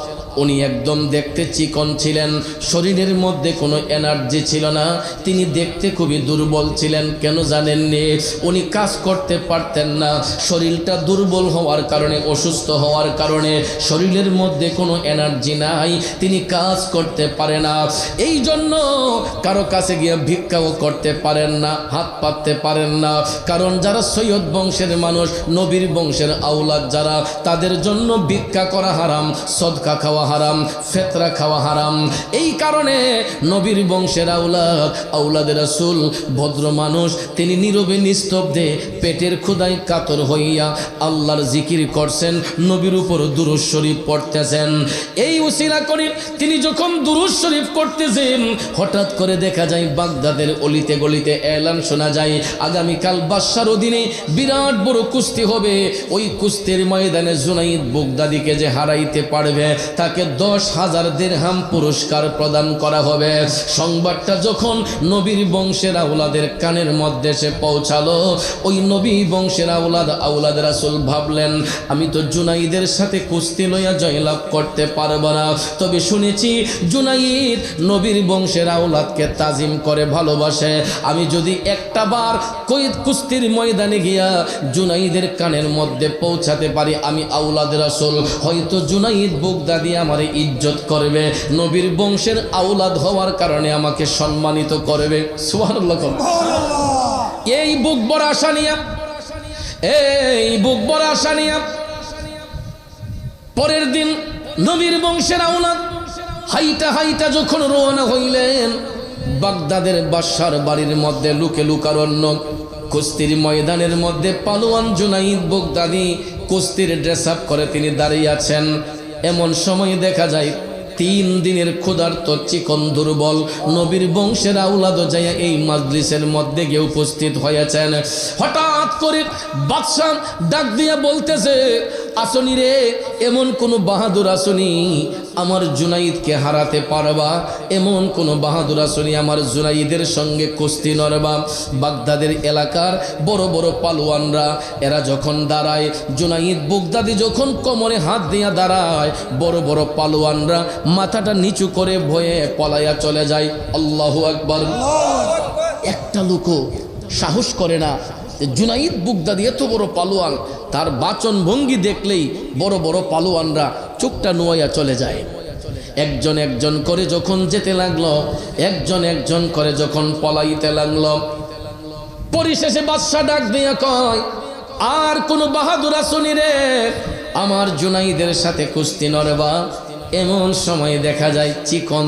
উনি একদম দেখতে চিকন ছিলেন, শরীরের মধ্যে কোনো এনার্জি ছিল না, তিনি দেখতে খুবই দুর্বল ছিলেন। কেন জানেননি? উনি কাজ করতে পারতেন না, শরীরটা দুর্বল হওয়ার কারণে, অসুস্থ হওয়ার কারণে শরীরের মধ্যে কোনো এনার্জি নাই, তিনি কাজ করতে পারে না। এই জন্য কারো কাছে গিয়ে ভিক্ষাও করতে পারেন না, হাত পাততে পারেন না। কারণ যারা সৈয়দ বংশের মানুষ, নবীর বংশের আওলাদ যারা, তাদের জন্য ভিক্ষা করা হারাম, সদকা খাওয়া হারাম, ফেতরা খাওয়া হারাম। এই কারণে নবীর বংশের আওলাদের রাসূল ভদ্র মানুষ, তিনি নীরবে নিস্তব্ধে পেটের ক্ষুধায় কাতর হইয়া আল্লাহর জিকির করছেন, নবীর উপর দুরূদ শরীফ পড়তেছেন। এই উসিলা করে তিনি যখন দুরূদ শরীফ করতেছেন, হঠাৎ করে দেখা যায় বাগদাদের অলিতে গলিতে এলান শোনা যায়, আগামীকাল বাদশার অধীনে বিরাট বড় কুস্তি হবে। ওই কুস্তির ময়দানে জুনাইদ বাগদাদিকে যে হারাইতে পারবে তাকে 10,000 দিরহাম পুরস্কার প্রদান করা হবে। সংবাদটা যখন নবীর বংশের আওলাদের কানের মধ্যে এসে পৌঁছালো, ওই নবী বংশের আওলাদ রাসূল ভাবলেন, আমি তো জুনাইদের সাথে কুস্তি লইয়া জয়লাভ করতে পারবো না, তবে শুনেছি জুনাইদ নবীর বংশের আওলাদকে তাজিম করে ভালোবাসে, আমি যদি একটা বার কুস্তির ময়দানে গিয়া জুনাইদের কানের মধ্যে পৌঁছাতে পারি, আমি আওলাদ রাসূল, হয়তো জুনাইদ বাগদাদি আমার ইজ্জত করবে, নবীর বংশের আওলাদ হওয়ার কারণে আমাকে সম্মানিত করবে। সুবহানাল্লাহ। এই বুক বড় আশা নিয়া পরের দিন নবীর বংশের আওলাদ হাইটা যখন রওনা হইলেন বাগদাদের বাদশার বাড়ির মধ্যে, লুকে লুকারণ্য কুস্তির ময়দানের মধ্যে পালোয়ান জুনাইদ বাগদাদি কুস্তির ড্রেস আপ করে তিনি দাঁড়িয়ে আছেন। এমন সময় দেখা যায় 3 দিনের ক্ষুধার্ত চিকন দুর্বল নবীর বংশের আওলাদ যাইয়া এই মাজলিসের মধ্যে গিয়ে উপস্থিত হয়েছেন। হঠাৎ করে বাদশা ডাক দিয়া বলতেছে, আসনি রে, এমন কোন বাহাদুর আসনি আমার জুনাইদকে হারাতে পারবা? এমন কোন বাহাদুর আসনি আমার জুনাইদের সঙ্গে কুস্তি লড়বা? বাগদাদের এলাকার বড় বড় পালোয়ানরা এরা যখন দাঁড়ায়, জুনাইদ বাগদাদি যখন কোমরে হাত দিয়া দাঁড়ায়, বড় বড় পালোয়ানরা মাথাটা নিচু করে ভয়ে পলাইয়া চলে যায়। আল্লাহু আকবার। একটা লোকও সাহস করে না জুনাইদ বাগদাদি এত বড় পালোয়ান, তার বাচন ভঙ্গি দেখলেই বড় বড় পালোয়ানরা চোখটা নোয়াইয়া চলে যায়। একজন একজন করে যখন যেতে লাগলো, একজন একজন করে যখন পলাইতে লাগলো, পরিশেষে বাদশা ডাক দিয়া কয়, আর কোন বাহাদুর আসনি রে আমার জুনাইদের সাথে কুস্তি নড়বা? এমন সময় দেখা যায় চিকন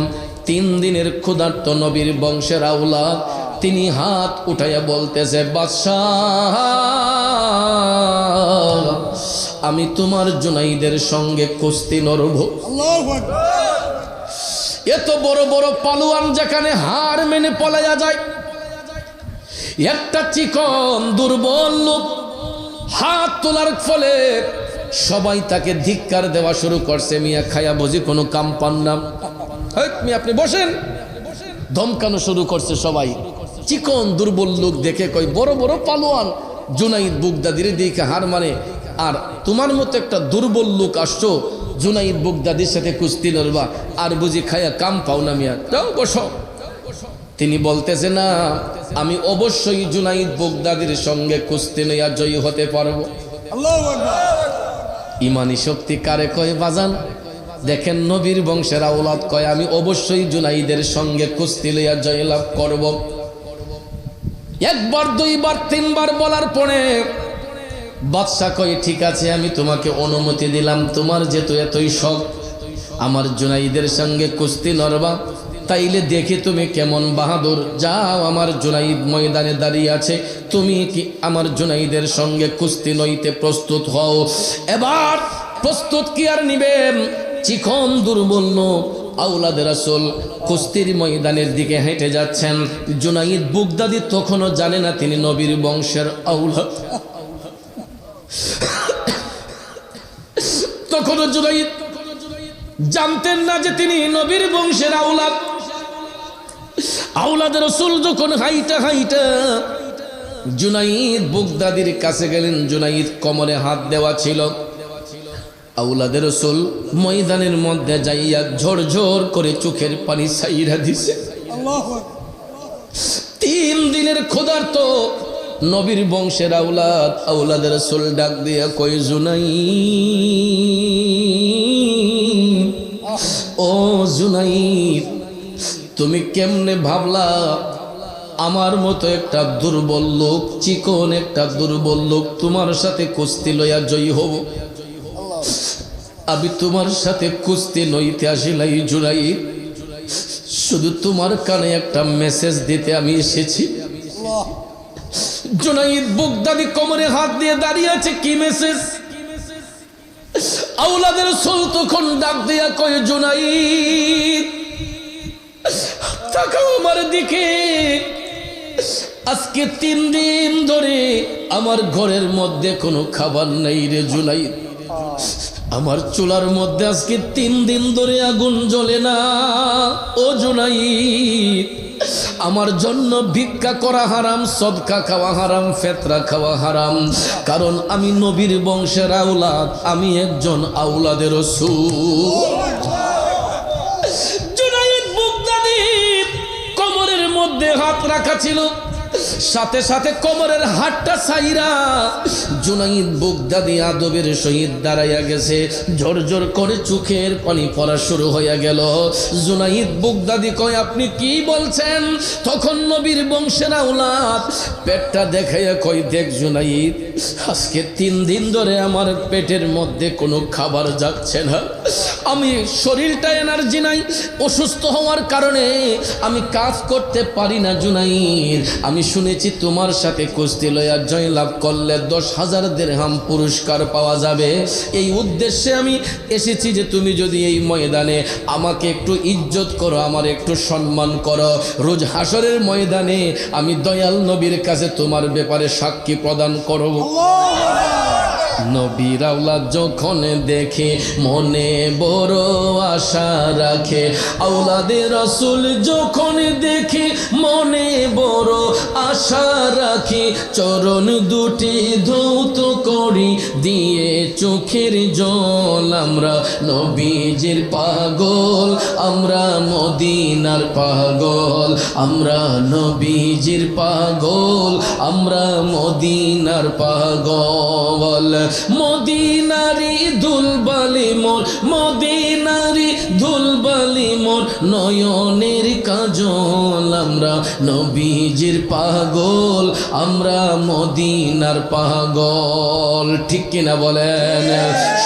3 দিনের ক্ষুধার্ত নবীর বংশের আওলাদ, তিনি হাত উঠাইয়া বলতেছে, বাদশাহ আমি তোমার জুনাইদের সঙ্গে কুস্তি লড়ব। আল্লাহু আকবার। এত বড় বড় পালোয়ান যেখানে হার মেনে পলাইয়া যায়, একটা চিকন দুর্বল লোক হাত তোলার ফলে সবাই তাকে ধিক্কার দেওয়া শুরু করছে। মিয়া খায়া বুঝি কোনো কাম পান না, মিয়া আপনি বসেন, ধমকানো শুরু করছে সবাই। চিকন দুর্বল লোক দেখে কই, বড় বড় পালোয়ান জুনাইদ বাগদাদির দিকে হার মানে, আর তোমার মতো একটা দুর্বল লোক আসছো জুনাইদ বাগদাদির সাথে কুস্তি লড়বা, আর বুঝি খায়া কাম পাও না, মিয়া যাও বসো। তিনি বলতেছে, না আমি অবশ্যই জুনাইদ বাগদাদির সঙ্গে কুস্তি লইয়া জয়ী হতে পারবো। আল্লাহু আকবার। ইমানি শক্তি কারে কয় বাজান? দেখেন নবীর বংশের আওলাদ কয়, আমি অবশ্যই জুনাইদের সঙ্গে কুস্তি লইয়া জয়লাভ করব। একবার, দুইবার, 3 বার বলার পরে বাদশা কয়, ঠিক আছে আমি তোমাকে অনুমতি দিলাম, তোমার যেহেতু এতই শখ আমার জুনাইদের সঙ্গে কুস্তি লড়বা, তাইলে দেখি তুমি কেমন বাহাদুর। যাও, আমার জুনাইদ ময়দানে দাঁড়িয়ে আছে, তুমি কি আমার জুনাইদের সঙ্গে কুস্তি লইতে প্রস্তুত হও? এবার প্রস্তুত কি আর নিবেন? চিকন দুর্বল আওলাদ রাসূল কুস্তির ময়দানের দিকে হেঁটে যাচ্ছেন। জুনাইদ বাগদাদি তখনও জানে না তিনি নবীর বংশের আওলাদ। তখনও জুনাইদ জানতেন না যে তিনি নবীর বংশের আওলাদ। আওলাদের রাসূল যখন হাইটা হাইটা জুনাইদ বাগদাদির কাছে গেলেন, জুনাইদ কোমরে হাত দেওয়া ছিল। আওলাদের রাসূল ময়দানের মধ্যে যাইয়া ঝরঝর করে চোখের পানি ছাইরা দিছে। আল্লাহু আকবার। 3 দিনের ক্ষুধার্ত নবীর বংশের আওলাদের রাসূল ডাক দিয়া কই, জুনাইদ, ও জুনাইদ, তুমি কেমনে ভাবলা আমার মতো একটা দুর্বল লোক, চিকন একটা দুর্বল লোক তোমার সাথে কুস্তি লইয়া জয়ী হব? আমি তোমার সাথে কুস্তি লইতে আসিলাই জুনাইদ, শুধু তোমার কানে একটা মেসেজ দিতে আমি এসেছি। জুনাইদ বাগদাদি কোমরে হাত দিয়ে দাঁড়িয়ে আছে, কি মেসেজ? আওলাদের রাসূল তখন ডাক দিয়া কয়, জুনাইদ তাকাও আমার দিকে। আজকে 3 দিন ধরে আমার ঘরের মধ্যে কোনো খাবার নেই রে জুনাইদ। আমার চুলার মধ্যে আজকে 3 দিন ধরে আগুন জ্বলে না। ও জুনাইদ, আমার জন্য ভিক্ষা করা হারাম, সদকা খাওয়া হারাম, ফেতরা খাওয়া হারাম, কারণ আমি নবীর বংশের আওলাদ, আমি একজন আওলাদের রাসূল। জুনাইদ বাগদাদির কোমরের মধ্যে হাত রাখা ছিল, সাথে সাথে কোমরের হাতটা ছাইরা জুনাইদ বাগদাদি আদবের সহিত দাঁড়াইয়া গেছে। ঝরঝর করে চোখের পানি পড়া শুরু হইয়া গেল। জুনাইদ বাগদাদি কয়, আপনি কি বলছেন? তখন নবীর বংশের আওলাদ পেটটা দেখাইয়া কয়, দেখ জুনাইদ, আজকে 3 দিন ধরে আমার পেটের মধ্যে কোনো খাবার যাচ্ছে না, আমি শরীরটা এনার্জি নাই, অসুস্থ হওয়ার কারণে আমি কাজ করতে পারি না জুনাইদ। আমি শুনেছি তোমার সাথে কুস্তি লইয়া জয়লাভ করলে 10,000 দিরহাম পুরস্কার পাওয়া যাবে। এই উদ্দেশ্যে আমি এসেছি যে তুমি যদি এই ময়দানে আমাকে একটু ইজ্জত করো, আমার একটু সম্মান করো, রোজ হাসরের ময়দানে আমি দয়াল নবীর কাছে তোমার ব্যাপারে সাক্ষী প্রদান করব। নবীর আওলাদ যখন দেখে মনে বড় আশা রাখে, আওলাদের রাসূল যখন দেখে মনে বড় আশা রাখি, চরণ দুটি ধৌত করি দিয়ে চোখের জল। আমরা নবীজির পাগল, আমরা মদিনার পাগল, আমরা নবীজির পাগল, আমরা মদিনার পাগল। মদিনারি দুলবালি মোর, মদিনারি দুলবালি মোর নয়নের কাজল। আমরা নবীজির পাগল, আমরা মদিনার পাগল। ঠিক কিনা বলেন?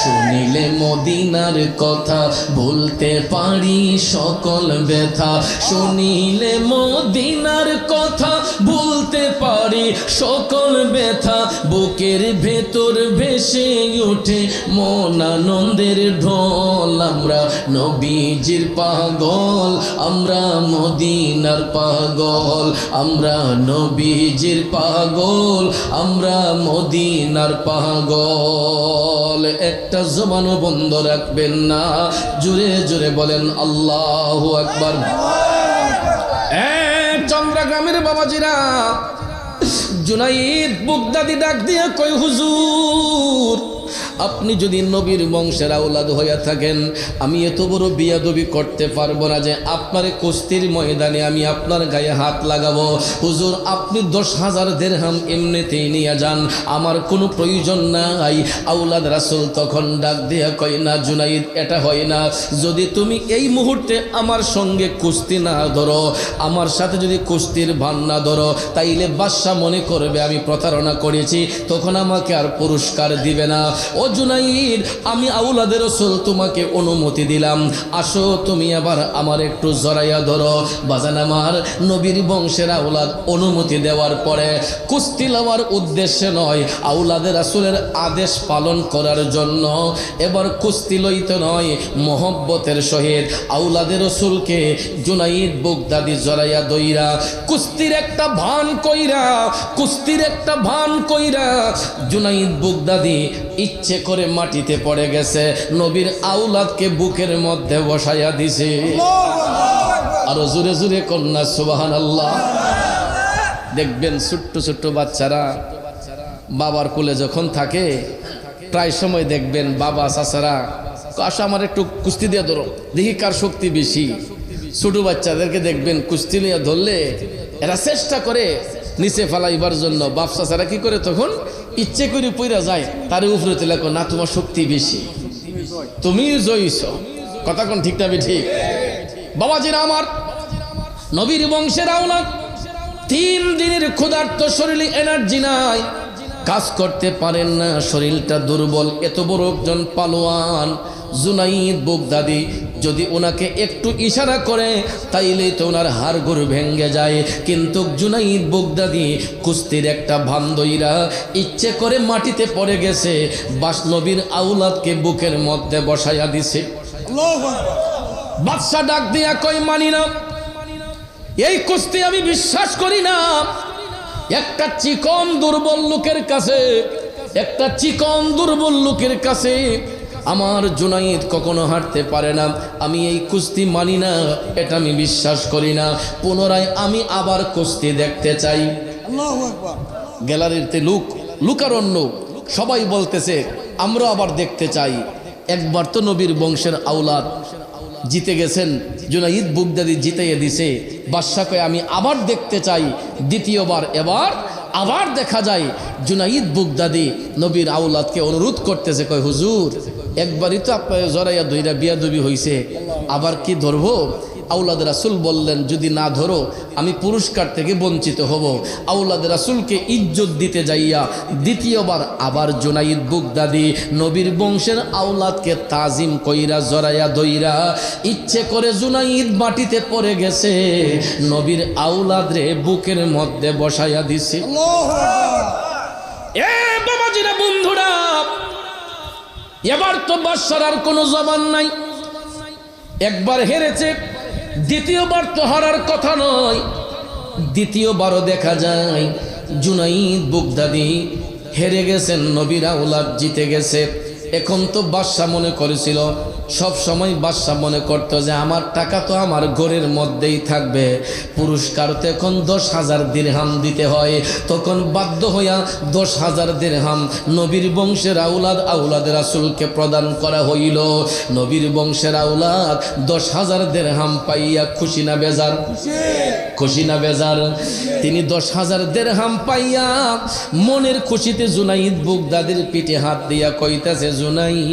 শুনিলে মদিনার কথা বলতে পারি সকল ব্যথা, শুনিলে মদিনার কথা বলতে পারি সকল ব্যথা, বুকের ভেতর ভেসে ওঠে মন আনন্দের ঢোল। আমরা নবীজির পাগল, আমরা মদিনার পাগল, আমরা নবীজির পাগল, আমরা মদিনার পাগল। একটা জবানও বন্ধ রাখবেন না, জোরে জোরে বলেন আল্লাহু আকবার। চন্দ্রগ্রামের বাবাজিরা, জুনাইদ বাগদাদি ডাক দিয়ে কই, হুজুর আপনি যদি নবীর বংশের আওলাদ হইয়া থাকেন, আমি এত বড় বিয়াদবি করতে পারবো না যে আপনার কুস্তির ময়দানে আমি আপনার গায়ে হাত লাগাবো। হুজুর আপনি 10,000 দিরহাম এমনিতেই নিয়ে যান, আমার কোনো প্রয়োজন নাই। আওলাদ রাসূল তখন ডাক দিয়া কয়, না জুনাইদ, এটা হয় না। যদি তুমি এই মুহূর্তে আমার সঙ্গে কুস্তি না ধরো, আমার সাথে যদি কুস্তির ভান না ধরো, তাইলে বাদশা মনে করবে আমি প্রতারণা করেছি, তখন আমাকে আর পুরস্কার দিবে না। ও জুনাইদ, আমি আওলাদের রাসূল তোমাকে অনুমতি দিলাম, আসো তুমি আবার আমার একটু জড়াইয়া ধরো। বাজান আমার, নবীর বংশের আওলাদ অনুমতি দেওয়ার পরে কুস্তি লওয়ার উদ্দেশ্যে নয়, আওলাদের রাসূলের আদেশ পালন করার জন্য এবার কুস্তি লইতে নয়, মহব্বতের সহিত আওলাদের রাসূলকে জুনাইদ বাগদাদি জড়াইয়া দইরা কুস্তির একটা ভান কইরা, কুস্তির একটা ভান কইরা জুনাইদ বাগদাদি ইচ্ছে করে মাটিতে পড়ে গেছে, নবীর আওলাদকে বুকের মধ্যে বসাইয়া দিছে। আরো জোরে জোরে কন্যা সুবহানাল্লাহ। দেখবেন ছোট্ট ছোট্ট বাচ্চারা বাবার কোলে যখন থাকে প্রায় সময় দেখবেন বাবা চাচারা আসো আমার একটু কুস্তি দিয়ে ধরো, দেখি কার শক্তি বেশি। ছোট বাচ্চাদেরকে দেখবেন কুস্তি নিয়ে ধরলে এরা চেষ্টা করে নিচে ফেলাইবার জন্য, বাপ চাচারা কি করে তখন ইচ্ছে করে পইরা যায় তার উপরে তুলে না তোমার শক্তি বেশি, তুমি জয়ীছ। কথা কোন ঠিক না ঠিক? বাবাজিরা আমার, নবীর বংশের আওলাদ, 3 দিনের ক্ষুধার্ত শরীরে এনার্জি নাই, কাজ করতে পারেন না, শরীরটা দুর্বল। এত বড় একজন পালোয়ান জুনাইদ বাগদাদি যদি ওনাকে একটু ইশারা করে তাইলে তো ওনার হাড় গোড় ভেঙে যায়। কিন্তু জুনাইদ বাগদাদি কুস্তির একটা ভান্দইরা ইচ্ছে করে মাটিতে পড়ে গেছে, বাস নবীর আওলাদকে বুকের মধ্যে বসাইয়া দিছে। বাদশা ডাক দিয়া কই মানি না, এই কুস্তি আমি বিশ্বাস করি না। একটা চিকন দুর্বল লোকের কাছে, একটা চিকন দুর্বল লোকের কাছে আমার জুনাইদ কখনো হাঁটতে পারে না। আমি এই কুস্তি মানি না, এটা আমি বিশ্বাস করি না। পুনরায় আমি আবার কুস্তি দেখতে চাই। গ্যালারিতে লুকারণ্য সবাই বলতেছে আমরা আবার দেখতে চাই। একবার তো নবীর বংশের আওলাদ জিতে গেছেন, জুনাইদ বাগদাদি জিতাইয়ে দিছে। বাদশা কয় আমি আবার দেখতে চাই। দ্বিতীয়বার এবার আবার দেখা যায় জুনাইদ বাগদাদি নবীর আওলাদকে অনুরোধ করতেছে, কয় হুজুর একবারই তো আপনার জরাইয়া দইরা বিয়াদবি হইছে, আবার কি ধরবো? আওলাদ রাসূল বললেন যদি না ধরো আমি পুরস্কার থেকে বঞ্চিত হব। আওলাদ রাসূলকে ইজ্জত দিতে যাইয়া দ্বিতীয়বার আবার জুনাইদ বাগদাদি নবীর বংশের আওলাদকে তাজিম কইরা জরাইয়া দইরা ইচ্ছে করে জুনাইদ মাটিতে পড়ে গেছে, নবীর আওলাদ রে বুকের মধ্যে বসাইয়া দিছে। এ বাবাজিরা বন্ধুরা, এবার তো বাদশার আর কোনো জবান নাই। একবার হেরেছে, দ্বিতীয়বার তো হারার কথা নয়। দ্বিতীয়বারও দেখা যায় জুনাইদ বাগদাদি হেরে গেছেন, নবীর আওলাদ জিতে গেছে। এখন তো বাদশা মনে করেছিল, সব সময় বাদশা মনে করতো যে আমার টাকা তো আমার ঘরের মধ্যেই থাকবে, পুরস্কার তো এখন 10,000 দিরহাম দিতে হয়। তখন বাধ্য হইয়া 10,000 দিরহাম নবীর বংশের আওলাদ রাসূলকে প্রদান করা হইল। নবীর বংশের আওলাদ 10,000 দিরহাম পাইয়া খুশি না বেজার? খুশি না বেজার? তিনি 10,000 দিরহাম পাইয়া মনের খুশিতে জুনাইদ বাগদাদির পিঠে হাত দিয়া কইতাছে, জুনাইদ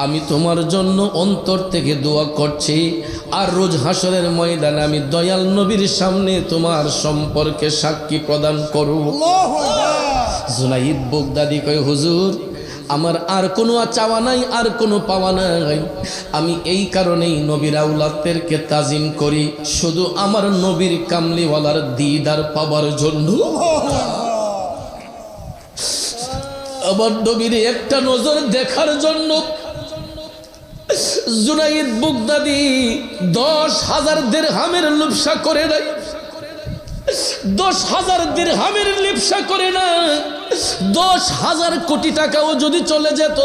আমি তোমার জন্য অন্তর থেকে দোয়া করছি, আর রোজ হাসরের ময়দানে আমি দয়াল নবীর সামনে তোমার সম্পর্কে সাক্ষী প্রদান করব। জুনাইদ বাগদাদি কয় হুজুর আমার আর কোনো চাওয়া নাই, আর কোনো পাওয়া নাই। আমি এই কারণেই নবীর আওলাদদেরকে তাজিম করি, শুধু আমার নবীর কামলিওয়ালার দিদার পাবার জন্য। আমার নবীর একটা নজর দেখার জন্য জুনাইদ বাগদাদি 10,000 দিরহামের লিপসা করে নাই, 10,000 দিরহামের লিপসা করে না। 10,000 কোটি টাকাও যদি চলে যেত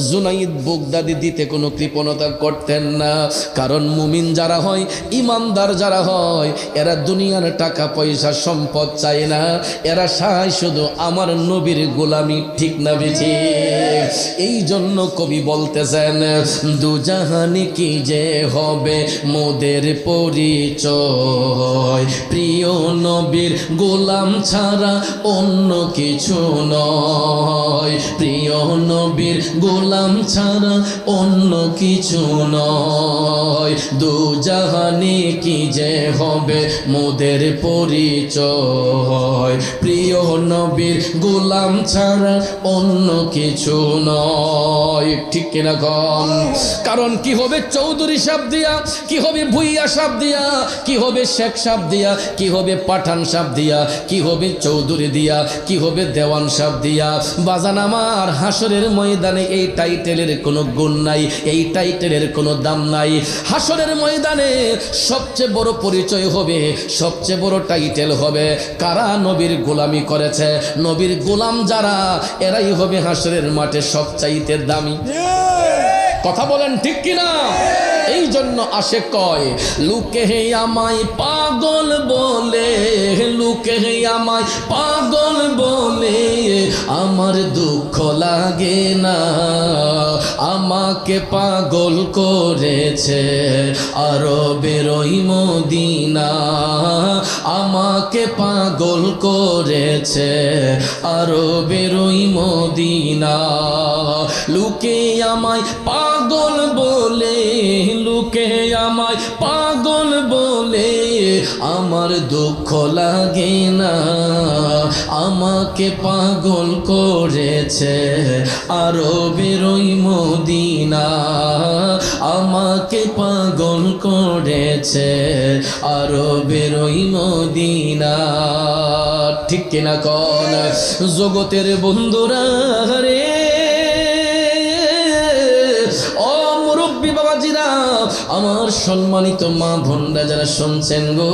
জুনাইদ বাগদাদি দিতে কোনো কৃপণতা করতেন না। কারণ মুমিন যারা হয়, ইমানদার যারা হয়, এরা দুনিয়ার টাকা পয়সা সম্পদ চায় না, এরা চায় শুধু আমার নবীর গোলামি। ঠিক না বেঠি? এই জন্য কবি বলতেছেন দুজাহানে কি যে হবে মোদের পরিচয়, প্রিয় নবীর গোলাম ছাড়া অন্য কিছু নয়, প্রিয় নবীর গোলাম ছাড়া অন্য কিছু নয়। দুজাহানে কি যে হবে মোদের পরিচয়, প্রিয় নবীর গোলাম ছাড়া অন্য কিছু নয়। ঠিক কিনা কম? কারণ কি হবে চৌধুরী সাহেব দিয়া, কি হবে ভুইয়া সাহেব দিয়া, কি হবে শেখ সাহেব দিয়া, কি হবে পাঠান সাহেব দিয়া, কি হবে চৌধুরী দিয়া, কি হবে দেওয়ান সাহেব দিয়া। বাজান আমার, হাসরের ময়দানে এই টাইটেলের কোনো গুণ নাই, এই টাইটেলের কোনো দাম নাই। হাসরের ময়দানে সবচেয়ে বড় পরিচয় হবে, সবচেয়ে বড় টাইটেল হবে কারা নবীর গোলামি করেছে। নবীর গোলাম যারা, এরাই হবে হাসরের মাঠে সবচাইতে দামি। কথা বলেন ঠিক কিনা? এই জন্য আশে কয় লোকে আমায় পাগল বলে, লোকে আমায় পাগল বলে, আমার দুঃখ লাগে না, আমাকে পাগল করেছে আরবের ওই মদিনা, আমাকে পাগল করেছে আরবের ওই মদিনা। লোকে আমায় পাগল বলে, লোকে আমায় পাগল বলে, আমার দুঃখ লাগে না, আমাকে পাগল করেছে আরবের ওই মদিনা, আমাকে পাগল করেছে আরবের ওই মদিনা। ঠিক কিনা কোন জগতের বন্ধুরা রে, ও মুরব্বী বাবাজিরা, আমার সম্মানিত মা বোনরা যারা শুনছেন গো,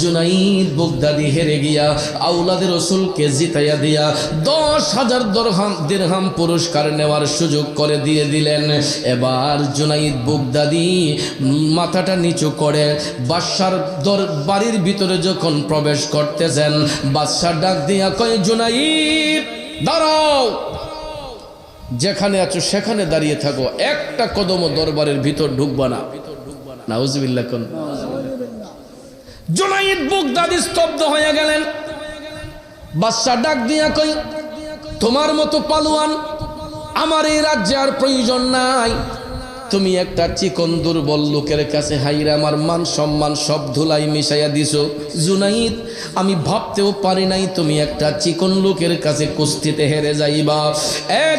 জুনাইদ বাগদাদি হেরে গিয়া আওলাদের রাসূলকে জিতাইয়া দিয়া 10,000 দিরহাম পুরস্কার নেওয়ার সুযোগ করে দিয়ে দিলেন। এবার জুনাইদ বাগদাদি মাথাটা নিচু করে বাদশার বাড়ির ভিতরে যখন প্রবেশ করতেছেন, বাদশা ডাক দিয়া কয়, জুনাইদ দাঁড়াও, যেখানে আছো সেখানে দাঁড়িয়ে থাকো, একটা কদমও দরবারের ভিতর ঢুকবা না। নাউজুবিল্লাহ। কোন জুনাইদ বাগদাদি স্তব্ধ হয়ে গেলেন। বাদশা ডাক দিয়া কই, তোমার মতো পালোয়ান আমার এই রাজ্যে আর প্রয়োজন নাই। তুমি একটা চিকন দুর্বল লোকের কাছে হাইরা আমার মান সম্মান সব ধুলাই মিশাইয়া দিছো। জুনাইদ, আমি ভাবতেও পারি নাই তুমি একটা চিকন লোকের কাছে কুস্তিতে হেরে যাইবা।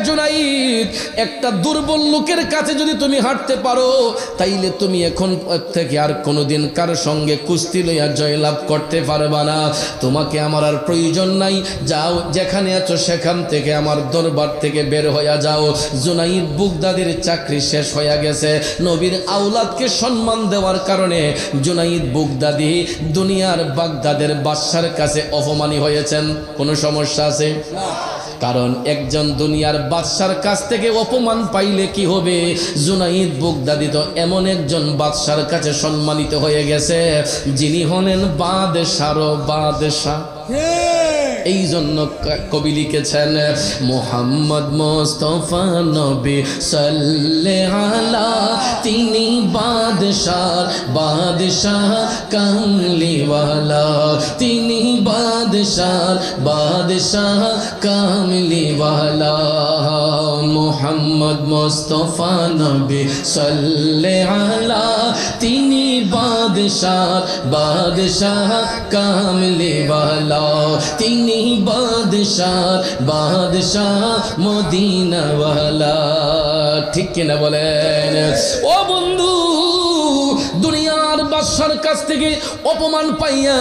জুনাইদ, একটা দুর্বল লোকের কাছে যদি তুমি হাঁটতে পারো, তাইলে তুমি এখন থেকে আর কোনোদিন কার সঙ্গে কুস্তি লইয়া জয়লাভ করতে পারবা না। তোমাকে আমার আর প্রয়োজন নাই, যাও, যেখানে আছো সেখান থেকে আমার দরবার থেকে বের হইয়া যাও। জুনাইদ বাগদাদির চাকরি শেষ হইয়া গেছে। নবীর আওলাদকে সম্মান দেওয়ার কারণে জুনাইদ বাগদাদি দুনিয়ার বাগদাদের বাদশার কাছে অপমানী হয়েছেন। কোনো সমস্যা আছে? কারণ একজন দুনিয়ার বাদশার কাছ থেকে অপমান পাইলে কি হবে? জুনাইদ বাগদাদি তো এমন একজন বাদশার কাছে সম্মানিত হয়ে গেছে, যিনি হলেন বাদশারও বাদশা। এই জন্য কবি লিখেছেন, মোহাম্মদ মোস্তফা নবী সাল্লাল্লাহু আলা, তিনি বাদশার বাদশাহ কামলিওয়ালা, তিনি বাদশার বাদশাহ কামলিওয়ালা। মোহাম্মদ মোস্তফা নবী সাল্লাল্লাহু আলা, তিনি বাদশার বাদশাহ কামলিওয়ালা, তিনি বাদশার বাদশাহ মদিনাওয়ালা। ঠিক কিনা বলেন? ও বন্ধু, দুনিয়ার বাদশার কাছ থেকে অপমান পাইয়া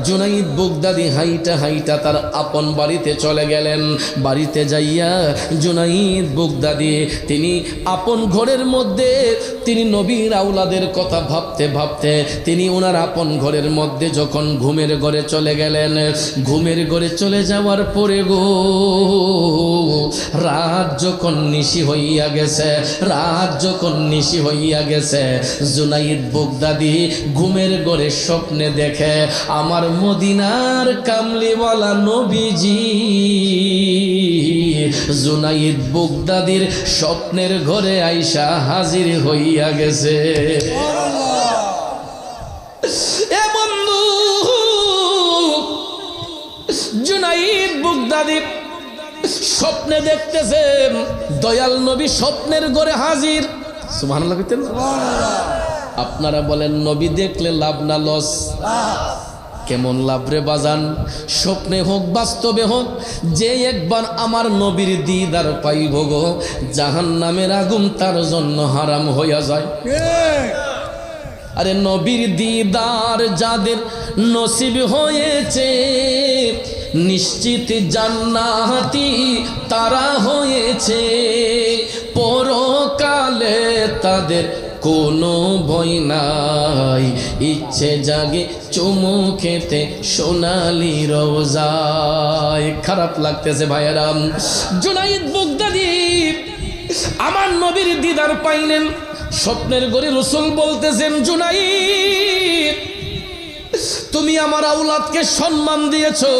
জুনাইদ বাগদাদি হাইটা হাইটা তার আপন বাড়িতে চলে গেলেন। বাড়িতে যাইয়া জুনাইদ বাগদাদি তিনি আপন ঘরের মধ্যে তিনি নবীর আওলাদের কথা ভাবতে ভাবতে তিনি ওনার আপন ঘরের মধ্যে যখন ঘুমের ঘরে চলে গেলেন, ঘুমের ঘরে চলে যাওয়ার পরে গো, রাত যখন নিশি হইয়া গেছে, রাত যখন নিশি হইয়া গেছে, জুনাইদ বাগদাদি ঘুমের ঘরে স্বপ্নে দেখে আমার মদিনার কামলিওয়ালা নবীজি জুনাইদ বাগদাদির স্বপ্নের ঘরে আইসা হাজির হইয়া গেছে। এ বন্ধু, জুনাইদ বাগদাদি স্বপ্নে দেখতেছে দয়াল নবী স্বপ্নের ঘরে হাজির। সুবহানাল্লাহ কইতেন। আপনারা বলেন, নবী দেখলে লাভ না লস? কেমন লাভ রে বাজান? স্বপ্নে হোক বাস্তবে হোক, যে একবার আমার নবীর দিদার পাইব গো, জাহান্নামের আগুন তার জন্য হারাম হইয়া যায়। আরে নবীর দিদার যাদের নসিব হয়েছে, নিশ্চিত জান্নাতি তারা হয়েছে। পরকালে তাদের কোনো ভয় নাই, ইচ্ছে জাগে চুমু খেতে সোনালি রওজায়। খারাপ লাগতেছে ভাইয়েরাম, জুনাইদ বাগদাদি আমার নবীর দিদার পাইলেন। স্বপ্নের ঘরে রাসূল বলতেছেন, জুনাইদ তুমি আমার আওলাদকে সম্মান দিয়েছো,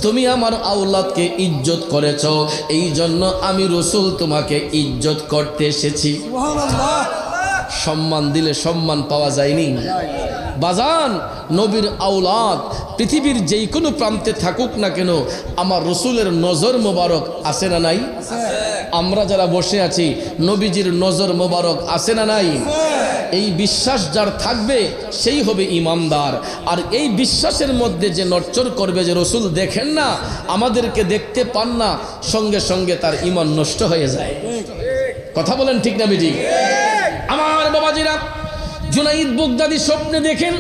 তুমি আমার আওলাদকে ইজ্জত করেছো, এই জন্য আমি রাসূল তোমাকে ইজ্জত করতে এসেছি। সুবহানাল্লাহ। সম্মান দিলে সম্মান পাওয়া যায়নি বাজান। নবীর আওলাদ পৃথিবীর যেই কোনো প্রান্তে থাকুক না কেন, আমার রাসূলের নজর মোবারক আছে না নাই? আমরা যারা বসে আছি, নবীজির নজর মোবারক আছে না নাই? এই বিশ্বাস যার থাকবে সেই হবে ইমানদার। আর এই বিশ্বাসের মধ্যে যে নড়চড় করবে যে রাসূল দেখেন না, আমাদেরকে দেখতে পান না, সঙ্গে সঙ্গে তার ঈমান নষ্ট হয়ে যায়। কথা বলেন ঠিক না বেটি? আমার বাবাজিরা, জুনাইদ বাগদাদি স্বপ্নে দেখেন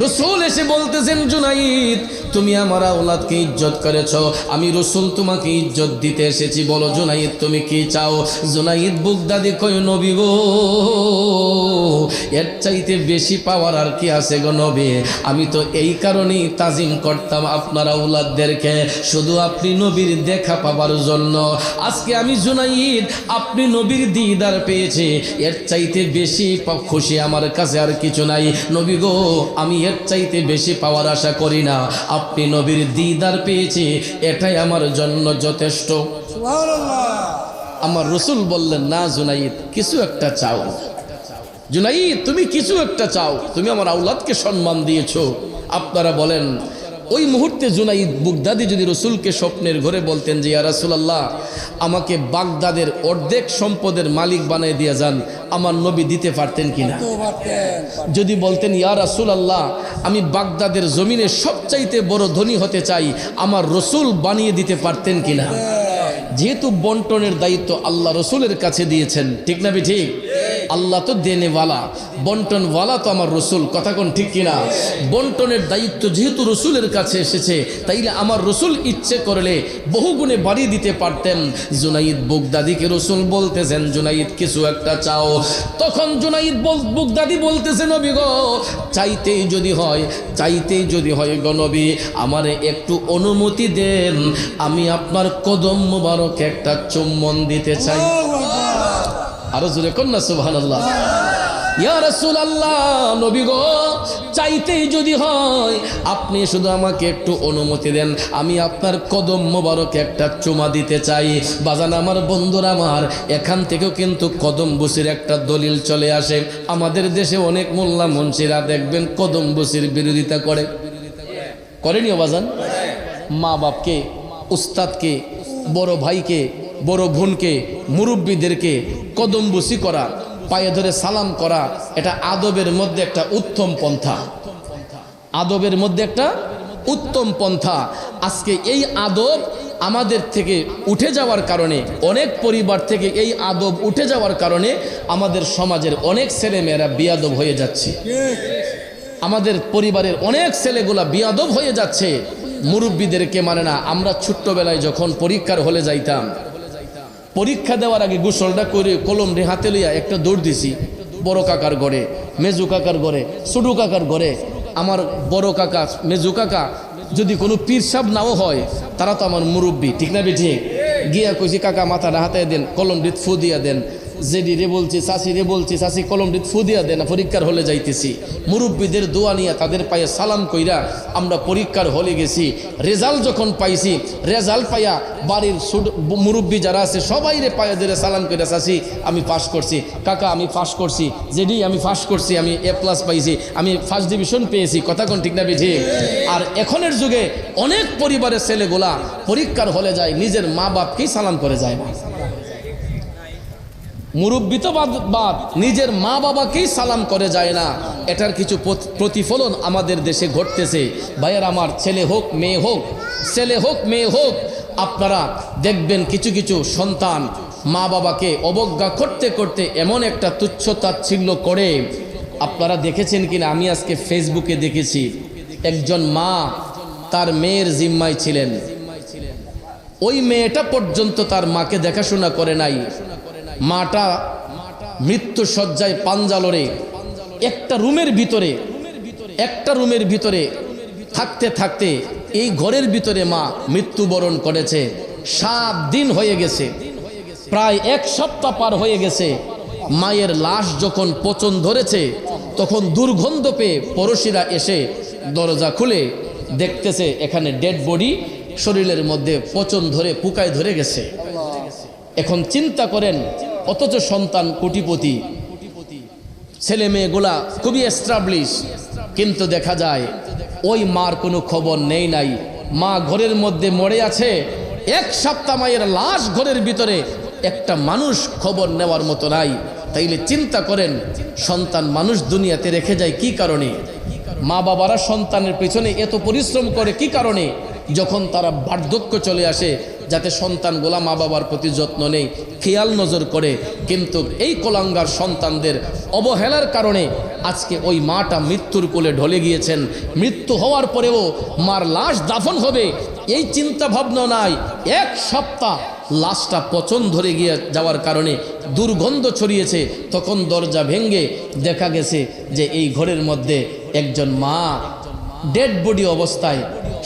রাসূল এসে বলতেছেন, জুনাইদ তুমি আমার আওলাদকে ইজ্জত করেছো, আমি রাসূল তোমাকে ইজ্জত দিতে এসেছি, বলো জুনাইদ তুমি কি চাও? জুনাইদ বাগদাদি কয়, নবী গো এর চাইতে বেশি পাওয়ার আর কি আছে গো নবী? আমি তো এই কারণেই তাজিম করতাম আপনার আওলাদদেরকে, শুধু আপনি নবীর দেখা পাবার জন্য। আজকে আমি জুনাইদ আপনি নবীর দিদার পেয়েছি, এর চাইতে বেশি খুশি আমার কাছে আর কিছু নাই। নবী গো আমি এর চাইতে বেশি পাওয়ার আশা করি না, আপনি নবীর দিদার পেয়েছি, এটাই আমার জন্য যথেষ্ট। সুবহানাল্লাহ। আমার রাসূল বললেন, না জুনাইদ কিছু একটা চাও। জুনাইদ তুমি কিছু একটা চাও, তুমি আমার আওলাদকে সম্মান দিয়েছো। আপনারা বলেন ওই মুহূর্তে জুনাইদ বাগদাদি যদি রাসূলকে স্বপ্নের ঘরে বলতেন যে ইয়া রাসূলুল্লাহ আমাকে বাগদাদের অর্ধেক সম্পদের মালিক বানিয়ে দিয়ে যান, আমার নবী দিতে পারতেন কিনা? যদি বলতেন ইয়া রাসূলুল্লাহ আমি বাগদাদের জমিনে সবচাইতে বড় ধনী হতে চাই, আমার রাসূল বানিয়ে দিতে পারতেন কিনা? যেহেতু বন্টনের দায়িত্ব আল্লাহ রাসূলের কাছে দিয়েছেন, ঠিক না ঠিক? আল্লাহ তো দেনেওয়ালা, বন্টনওয়ালা তো আমার রাসূল, কথা কোন ঠিক কিনা? বন্টনের দায়িত্ব যেহেতু রাসূলের কাছে এসেছে, তাইলে আমার রাসূল ইচ্ছে করলে বহুগুণে বাড়িয়ে দিতে পারতেন। জুনাইদ বাগদাদিকে রাসূল বলতেছেন, জুনাইদ কিছু একটা চাও। তখন জুনাইদ বাগদাদি বলতেছেন, নবী গো চাইতেই যদি হয় গো নবী আমারে একটু অনুমতি দেন, আমি আপনার কদম মোবারক একটা চুম্বন দিতে চাই। আরো জোরে কন্যা সুবহানাল্লাহ। ইয়া রাসূলুল্লাহ নবী গো চাইতেই যদি হয় আপনি শুধু আমাকে একটু অনুমতি দেন, আমি আপনার কদম মোবারক একটা চুমা দিতে চাই। বাজান আমার বন্ধুরা আমার, এখান থেকেও কিন্তু কদম বুসির একটা দলিল চলে আসে। আমাদের দেশে অনেক মোল্লা মুন্সিরা দেখবেন কদম বুসির বিরোধিতা করেনিও বাজান। মা বাপকে, উস্তাদকে, বড় ভাইকে, বড় বোনকে, মুরব্বীদেরকে কদম বুসি করা, পায়ে ধরে সালাম করা, এটা আদবের মধ্যে একটা উত্তম পন্থা। আদবের মধ্যে একটা উত্তম পন্থা। আজকে এই আদব আমাদের থেকে উঠে যাওয়ার কারণে, অনেক পরিবার থেকে এই আদব উঠে যাওয়ার কারণে আমাদের সমাজের অনেক ছেলেমেয়েরা বিয়াদব হয়ে যাচ্ছে। আমাদের পরিবারের অনেক ছেলেগুলা বিয়াদব হয়ে যাচ্ছে, মুরব্বীদেরকে মানে না। আমরা ছোট্টবেলায় যখন পরীক্ষার হলে যাইতাম, পরীক্ষা দেওয়ার আগে গোসলটা করে কলম হাতে লইয়া একটা দৌড় দিছি বড় কাকার ঘরে, মেজু কাকার ঘরে, ছোটু কাকার ঘরে। আমার বড় কাকা, মেজু কাকা যদি কোনো পীর সাহেব নাও হয়, তারা তো আমার মুরব্বী, ঠিক না বেঠি? গিয়া কইছি কাকা মাথাটা হাতে দেন, কলম দিত ফু দিয়া দেন। জেডি রে বলছি, চাষি রে বলছি, চাষি কলম দিত ফু দিয়া দেন। পরীক্ষার হলে যাইতেছি, মুরব্বীদের দোয়া নিয়ে তাদের পায়ে সালাম কইরা আমরা পরীক্ষার হলে গেছি। রেজাল্ট যখন পাইছি, রেজাল্ট পাইয়া বাড়ির মুরব্বী যারা আছে সবাই রে পায়ে ধরে সালাম কইরা, চাষি আমি পাস করছি, কাকা আমি পাস করছি, জেডি আমি পাস করছি, আমি A+ পাইছি, আমি ফার্স্ট ডিভিশন পেয়েছি। কথা কোন ঠিক না বেঠি? আর এখনের যুগে অনেক পরিবারের ছেলেগুলা পরীক্ষার হলে যায়, নিজের মা বাপকেই সালাম করে যায় না। মুরব্বী তো বাদ, নিজের মা বাবাকেই সালাম করে যায় না। এটার কিছু প্রতিফলন আমাদের দেশে ঘটতেছে। ভাইয়ার আমার, ছেলে হোক মেয়ে হোক, ছেলে হোক মেয়ে হোক, আপনারা দেখবেন কিছু কিছু সন্তান মা বাবাকে অবজ্ঞা করতে করতে এমন একটা তুচ্ছ তাচ্ছিল্য করে। আপনারা দেখেছেন কিনা, আমি আজকে ফেসবুকে দেখেছি, একজন মা তার মেয়ের জিম্মায় ছিলেন, ওই মেয়েটা পর্যন্ত তার মাকে দেখাশোনা করে নাই। মাটা মৃত্যু শয্যায় পাঞ্জালরে একটা রুমের ভিতরে থাকতে থাকতে এই ঘরের ভিতরে মা মৃত্যুবরণ করেছে। 7 দিন হয়ে গেছে। প্রায় 1 সপ্তাহ পার হয়ে গেছে। মায়ের লাশ যখন পচন ধরেছে তখন দুর্গন্ধ পেয়ে পড়শিরা এসে দরজা খুলে দেখতেছে এখানে ডেড বডি, শরীরের মধ্যে পচন ধরে পুকায় ধরে গেছে। এখন চিন্তা করেন, অথচ সন্তান কোটিপতি, ছেলে মেয়েগুলা খুবই এস্টাবলিশ, কিন্তু দেখা যায় ওই মার কোনো খবর নেই নাই। মা ঘরের মধ্যে মরে আছে, 1 সপ্তাহ মায়ের লাশ ঘরের ভিতরে, একটা মানুষ খবর নেওয়ার মতো নাই। তাইলে চিন্তা করেন, সন্তান মানুষ দুনিয়াতে রেখে যায় কি কারণে? মা বাবারা সন্তানের পেছনে এত পরিশ্রম করে কি কারণে? যখন তারা বার্ধক্য চলে আসে, যাতে সন্তানগুলা মা বাবার প্রতি যত্ন নেই, খেয়াল নজর করে। কিন্তু এই কোলাঙ্গার সন্তানদের অবহেলার কারণে আজকে ওই মাটা মৃত্যুর কোলে ঢলে গিয়েছেন। মৃত্যু হওয়ার পরেও মার লাশ দাফন হবে এই চিন্তা ভাবনা নাই। 1 সপ্তাহ লাশটা পচন ধরে গিয়ে যাওয়ার কারণে দুর্গন্ধ ছড়িয়েছে। তখন দরজা ভেঙে দেখা গেছে যে এই ঘরের মধ্যে একজন মা ডেড বডি অবস্থায়,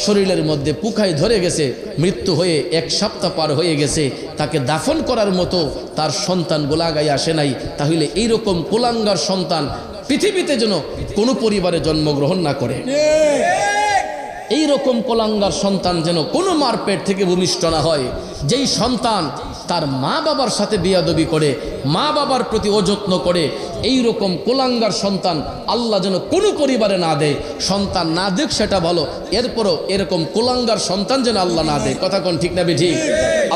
শরীরের মধ্যে পুকায় ধরে গেছে, মৃত্যু হয়ে 1 সপ্তাহ পার হয়ে গেছে। তাকে দাফন করার মতো তার সন্তান গোলাগায় আসে নাই। তাহলে এইরকম কুলাঙ্গার সন্তান পৃথিবীতে যেন কোনো পরিবারে জন্মগ্রহণ না করে। এই রকম কোলাঙ্গার সন্তান যেন কোনো মার পেট থেকে ভূমিষ্ঠ না হয়। যেই সন্তান তার মা বাবার সাথে বিয়াদবি করে, মা বাবার প্রতি অযত্ন করে, এই রকম কোলাঙ্গার সন্তান আল্লাহ যেন কোনো পরিবারে না দেয়। সন্তান না দেখ সেটা ভালো, এরপরও এরকম কোলাঙ্গার সন্তান যেন আল্লাহ না দেয়। কথা কোন ঠিক না বেঠিক?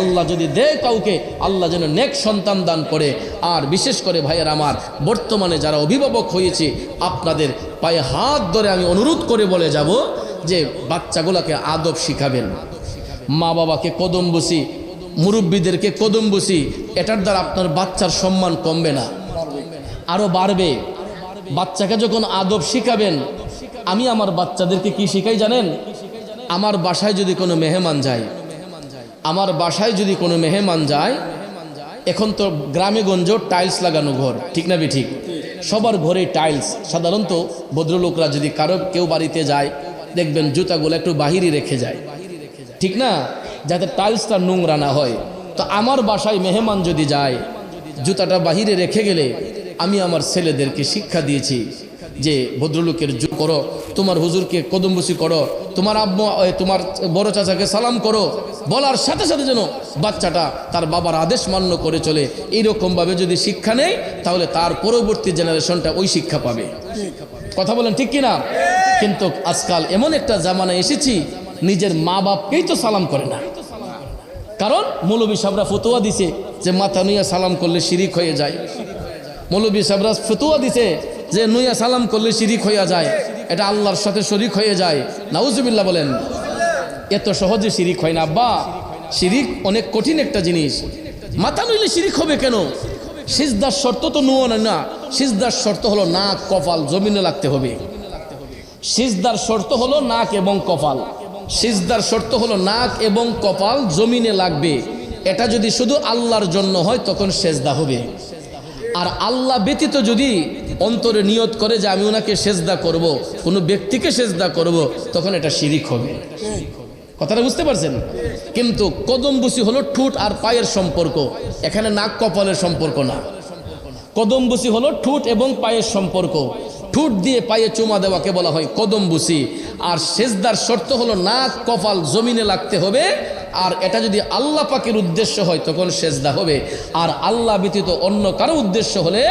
আল্লাহ যদি দেয় কাউকে, আল্লাহ যেন নেক সন্তান দান করে। আর বিশেষ করে ভাইয়ের আমার, বর্তমানে যারা অভিভাবক হয়েছে, আপনাদের পায়ে হাত ধরে আমি অনুরোধ করে বলে যাব যে বাচ্চাগুলোকে আদব শিখাবেন। মা বাবাকে কদম বসি, মুরব্বীদেরকে কদম বসি, এটার দ্বারা আপনার বাচ্চার সম্মান কমবে না, আরো বাড়বে। বাচ্চাকে যখন আদব শিখাবেন, আমি আমার বাচ্চাদেরকে কি শিখাই জানেন? আমার বাসায় যদি কোনো মেহমান যায়, আমার বাসায় যদি কোনো মেহমান যায়, এখন তো গ্রামে গঞ্জ টাইলস লাগানো ঘর, ঠিক না ঠিক? সবার ঘরে টাইলস। সাধারণত ভদ্রলোকরা যদি কেউ বাড়িতে যায়, দেখবেন জুতাগুলো একটু বাহিরে রেখে যায়, ঠিক না, যাতে টাইলসটা নোংরা না হয়। তো আমার বাসায় মেহমান যদি যায়, জুতাটা বাহিরে রেখে গেলে আমি আমার ছেলেদেরকে শিক্ষা দিয়েছি যে ভদ্রলোকের করো, তোমার হুজুরকে কদমবুসি করো, তোমার আব্বু তোমার বড় চাচাকে সালাম করো, বলার সাথে সাথে যেন বাচ্চাটা তার বাবার আদেশ মান্য করে চলে। এইরকমভাবে যদি শিক্ষা নেয়, তাহলে তার পরবর্তী জেনারেশনটা ওই শিক্ষা পাবে। কথা বলেন ঠিক কিনা? কিন্তু আজকাল এমন একটা জামানা এসেছি, নিজের মা বাপকেই তো সালাম করে না। কারণ মৌলবী সাহেবরা ফতোয়া দিছে যে মাথা নুইয়া সালাম করলে শিরিক হয়ে যায়। মৌলবী সাহেবরা ফতোয়া দিছে যে নুইয়া সালাম করলে শিরিক হয়ে যায়, এটা আল্লাহর সাথে শরিক হয়ে যায়। নাউজুবিল্লাহ বলেন। এত সহজে শিরিক হয় না আব্বা, শিরিক অনেক কঠিন একটা জিনিস। মাথা নুইলে শিরিক হবে কেন? সিজদার শর্ত তো নুয়ো না, সিজদার শর্ত হলো নাক কপাল জমিনে লাগতে হবে। সিজদার শর্ত হলো নাক এবং কপাল, সিজদার শর্ত হলো নাক এবং কপাল জমিনে লাগবে। এটা যদি শুধু আল্লাহর জন্য হয় তখন সেজদা হবে। আর আল্লাহ ব্যতীত যদি অন্তরে নিয়ত করে যে আমি ওনাকে সেজদা করব, কোনো ব্যক্তিকে সেজদা করব, তখন এটা শিরিক হবে। কথাটা বুঝতে পারছেন? কিন্তু কদমবুসি হলো ঠোঁট আর পায়ের সম্পর্ক, এখানে নাক কপালের সম্পর্ক না। কদমবুসি হলো ঠোঁট এবং পায়ের সম্পর্ক, ঠোঁট দিয়ে পায়ে চুমা দেওয়াকে বলা হয় কদমবুসি। আর সেজদার শর্ত হলো নাক কপাল জমিনে লাগতে হবে। আর এটা যদি আল্লাহ পাকের উদ্দেশ্য হয় তখন সেজদা হবে, আর আল্লাহ ব্যতীত অন্য কারো উদ্দেশ্য হলে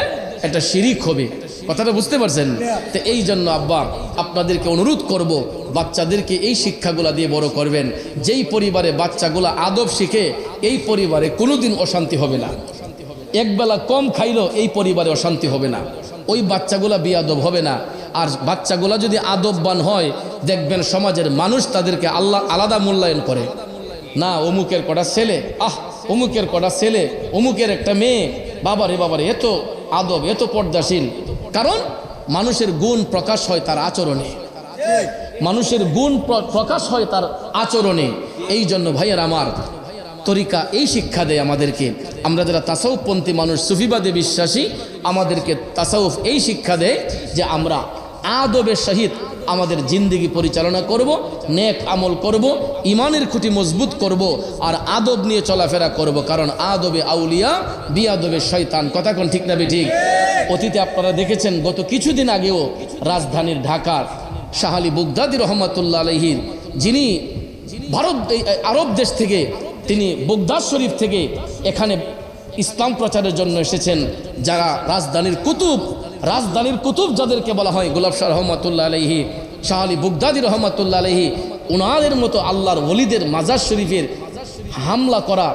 এটা শিরিক হবে। কথাটা বুঝতে পারছেন? তো এই জন্য আব্বা আপনাদেরকে অনুরোধ করব, বাচ্চাদেরকে এই শিক্ষাগুলা দিয়ে বড় করবেন। যেই পরিবারে বাচ্চাগুলা আদব শিখে, এই পরিবারে কোনোদিন অশান্তি হবে না। একবেলা কম খাইলেও এই পরিবারে অশান্তি হবে না, ওই বাচ্চাগুলা বেয়াদব হবে না। আর বাচ্চাগুলা যদি আদববান হয়, দেখবেন সমাজের মানুষ তাদেরকে আল্লাহ আলাদা মূল্যায়ন করে। না অমুকের কটা ছেলে, অমুকের কটা ছেলে, অমুকের একটা মেয়ে, বাবারে বাবারে এত আদব, এত পর্দাশীল। কারণ মানুষের গুণ প্রকাশ হয় তার আচরণে, মানুষের গুণ প্রকাশ হয় তার আচরণে। এই জন্য ভাইয়ের আমার, তরিকা এই শিক্ষা দেয় আমাদেরকে। আমরা যারা তাসাউফপন্থী মানুষ, সুফিবাদে বিশ্বাসী, আমাদেরকে তাসাউফ এই শিক্ষা দেয় যে আমরা আদবের সহিত আমাদের জিন্দেগি পরিচালনা করব, নেক আমল করব, ইমানের খুঁটি মজবুত করব, আর আদব নিয়ে চলাফেরা করব। কারণ আদবে আউলিয়া, বিআদবে শয়তান। কথা কোন ঠিক না ঠিক? অতীতে আপনারা দেখেছেন গত কিছুদিন আগেও রাজধানীর ঢাকার শাহ আলী বুগদাদি রহমাতুল্লাহ আলাইহির, যিনি আরব দেশ থেকে, তিনি বুগদাদ শরীফ থেকে এখানে ইসলাম প্রচারের জন্য এসেছেন। যারা রাজধানীর কুতুব যাদেরকে বলা হয়, গোলাপ শাহ রহমাতুল্লাহ আলাইহি, শাহ আলী বুগদাদি রহমাতুল্লাহ আলাইহি, ওনাদের মতো আল্লাহর ওলিদের মাজার শরীফের হামলা করা,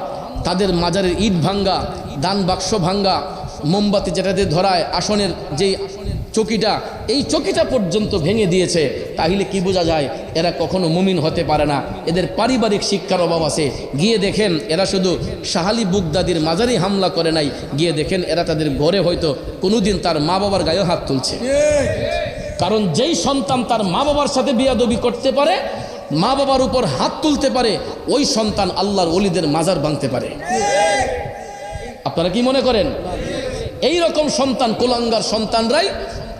তাদের মাজারের ইট ভাঙ্গা, দান বাক্স ভাঙ্গা, মোমবাতি যেটাতে ধরায় আসনের যে চকিটা, এই চকিটা পর্যন্ত ভেঙে দিয়েছে। তাহলে কি বোঝা যায় এরা কখনো মুমিন হতে পারে না, এদের পারিবারিক শিক্ষার অভাব আছে। গিয়ে দেখেন এরা শুধু শাহ আলী বুগদাদির মাজারে হামলা করে নাই, গিয়ে দেখেন এরা তাদের ঘরে হয়তো কোনোদিন তার মা বাবার গায়ে হাত তুলছে। কারণ যেই সন্তান তার মা বাবার সাথে বিয়াদবি করতে পারে, মা বাবার উপর হাত তুলতে পারে, ওই সন্তান আল্লাহর ওলিদের মাজার ভাঙতে পারে। আপনারা কি মনে করেন? এই রকম সন্তান, কুলাঙ্গার সন্তানরাই,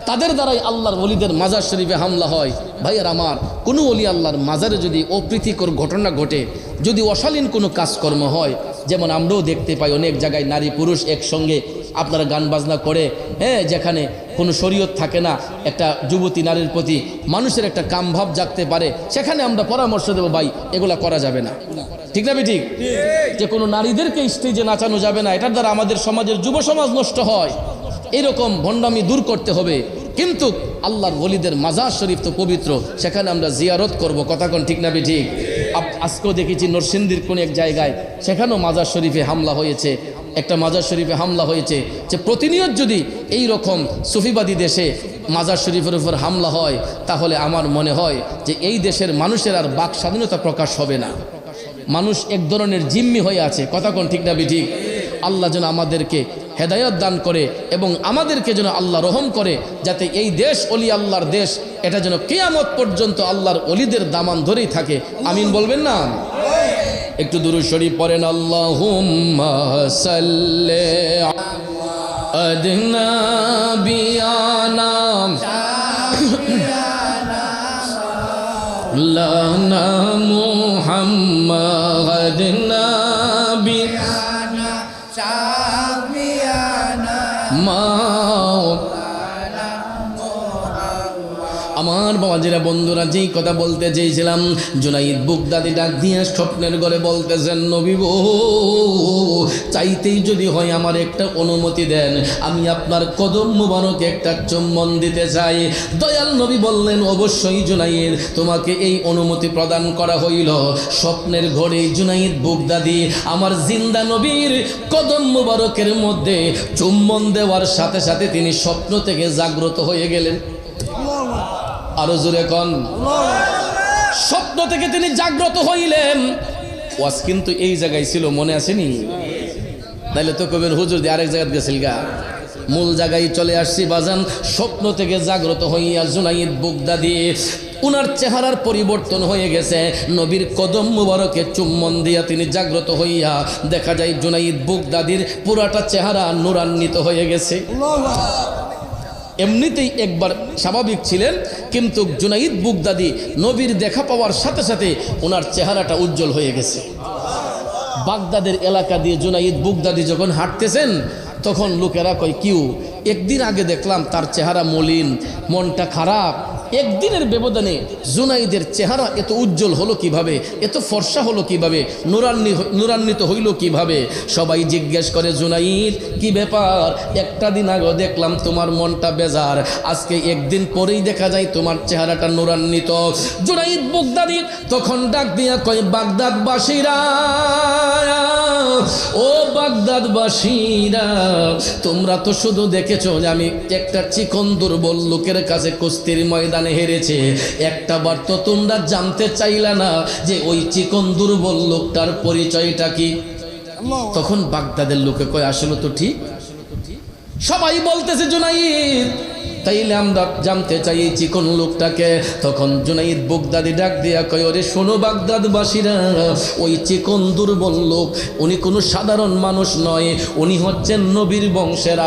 তাদের দ্বারাই আল্লাহর ওলিদের মাজার শরীফে হামলা হয়। ভাইয়ের আমার, কোনো ওলি আল্লাহর মাজারে যদি অপ্রীতিকর ঘটনা ঘটে, যদি অশালীন কোনো কাজকর্ম হয়, যেমন আমরাও দেখতে পাই অনেক জায়গায় নারী পুরুষ একসঙ্গে আপনারা গান বাজনা করে, হ্যাঁ, যেখানে কোনো শরীয়ত থাকে না, একটা যুবতী নারীর প্রতি মানুষের একটা কামভাব জাগতে পারে, সেখানে আমরা পরামর্শ দেবো, ভাই এগুলা করা যাবে না। ঠিক না ঠিক? যে কোনো নারীদেরকে স্টেজে নাচানো যাবে না, এটার দ্বারা আমাদের সমাজের যুব সমাজ নষ্ট হয়। এরকম ভণ্ডামি দূর করতে হবে। কিন্তু আল্লাহর ওলিদের মাজার শরীফ তো পবিত্র, সেখানে আমরা জিয়ারত করব। কথা কোন ঠিক না ঠিক? আজকেও দেখেছি নরসিংদীর কোন এক জায়গায়, সেখানেও মাজার শরীফে হামলা হয়েছে, একটা মাজার শরীফে হামলা হয়েছে। যে প্রতিনিয়ত যদি এই রকম সুফিবাদী দেশে মাজার শরীফের উপর হামলা হয়, তাহলে আমার মনে হয় যে এই দেশের মানুষের আর বাক স্বাধীনতা প্রকাশ হবে না। মানুষ এক ধরনের জিম্মি হয়ে আছে। কথা কোন ঠিক না ঠিক? আল্লাহ যেন আমাদেরকে হেদায়ত দান করে এবং আমাদেরকে যেন আল্লাহ রহম করে, যাতে এই দেশ অলি আল্লাহর দেশ, এটা যেন কিয়ামত পর্যন্ত আল্লাহর অলিদের দামান ধরেই থাকে। আমিন বলবেন না? একটু দুরূদ শরীফ পড়েন। আল্লাহুম্মা সাল্লি আলা বিয়ানা লানা মুহাম্মাদিন নাবিয়ানা শাফিয়ানা মাওলানা মুহাম্মদ। আমার বাবাজিরা, বন্ধুরা, যেই কথা বলতে চেয়েছিলাম, জুনাইদ বুগদাদি ডাক দিয়ে স্বপ্নের ঘরে বলতেছেন, নবী গো, চাইতেই যদি হয় আমার একটা অনুমতি দেন, আমি আপনার কদম মুবারকে একটা চুম্বন দিতে চাই। দয়াল নবী বললেন, অবশ্যই জুনাইদ, তোমাকে এই অনুমতি প্রদান করা হইল। স্বপ্নের ঘরে জুনাইদ বুগদাদি আমার জিন্দা নবীর কদম মুবারকের মধ্যে চুম্বন দেওয়ার সাথে সাথে তিনি স্বপ্ন থেকে জাগ্রত হয়ে গেলেন। আরো জোরে কন। স্বপ্ন থেকে তিনি জাগ্রত হইলেন। ওয়াজ কিন্তু এই জায়গায় ছিল, মনে আসেনি? তাইলে তো কবেন হুজুর দিয়ে আরেক জায়গায় গেছিল গা। মূল জায়গায় চলে আসছি বাজান। স্বপ্ন থেকে জাগ্রত হইয়া জুনাইদ বুগদাদি, উনার চেহারার পরিবর্তন হয়ে গেছে। নবীর কদম মুবারকে চুম্বন দিয়া তিনি জাগ্রত হইয়া, দেখা যায় জুনাইদ বুগদাদির পুরাটা চেহারা নূরান্বিত হয়ে গেছে। এমনিতেই একবার স্বাভাবিক ছিলেন, কিন্তু জুনাইদ বুগদাদি নবীর দেখা পাওয়ার সাথে সাথে ওনার চেহারাটা উজ্জ্বল হয়ে গেছে। বাগদাদের এলাকা দিয়ে জুনাইদ বুগদাদি যখন হাঁটতেছেন, তখন লোকেরা কয়, কিউ, একদিন আগে দেখলাম তার চেহারা মলিন, মনটা খারাপ, একদিনের ব্যবধানে জুনাইদের চেহারা এত উজ্জ্বল হলো কিভাবে, এত ফর্সা হলো কিভাবে, নূরান্বিত হইল কিভাবে? সবাই জিজ্ঞেস করে, জুনাইদ কি ব্যাপার? একটা দিন আগে দেখলাম তোমার মনটা বেজার, আজকে একদিন পরেই দেখা যায় তোমার চেহারাটা নূরান্বিত। জুনাইদ বুগদাদি তখন ডাক দিয়া কয়, বাগদাদবাসীরা, ও বাগদাদবাসীরা, তোমরা তো শুধু দেখেছো যে আমি একটা চিকন দুর্বল লোকের কাছে কুস্তির ময়দানে হেরেছে, একটা বার তো তোমরা জানতে চাইলা না যে ওই চিকন দুর্বল লোকটার পরিচয়টা কি। তখন বাগদাদের লোকে কয়, আসলে তো ঠিক। সবাই বলতেছে, জুনাইদ, তাইলে আমরা জানতে চাই এই চিকন লোকটাকে। তখন জুনাইদ বুগদাদি ডাক দিয়া কয়, ওরে শোনো বাগদাদবাসীরা, ওই চিকন দুর্বল লোক উনি কোনো সাধারণ মানুষ নয়, উনি হচ্ছেন নবীর বংশের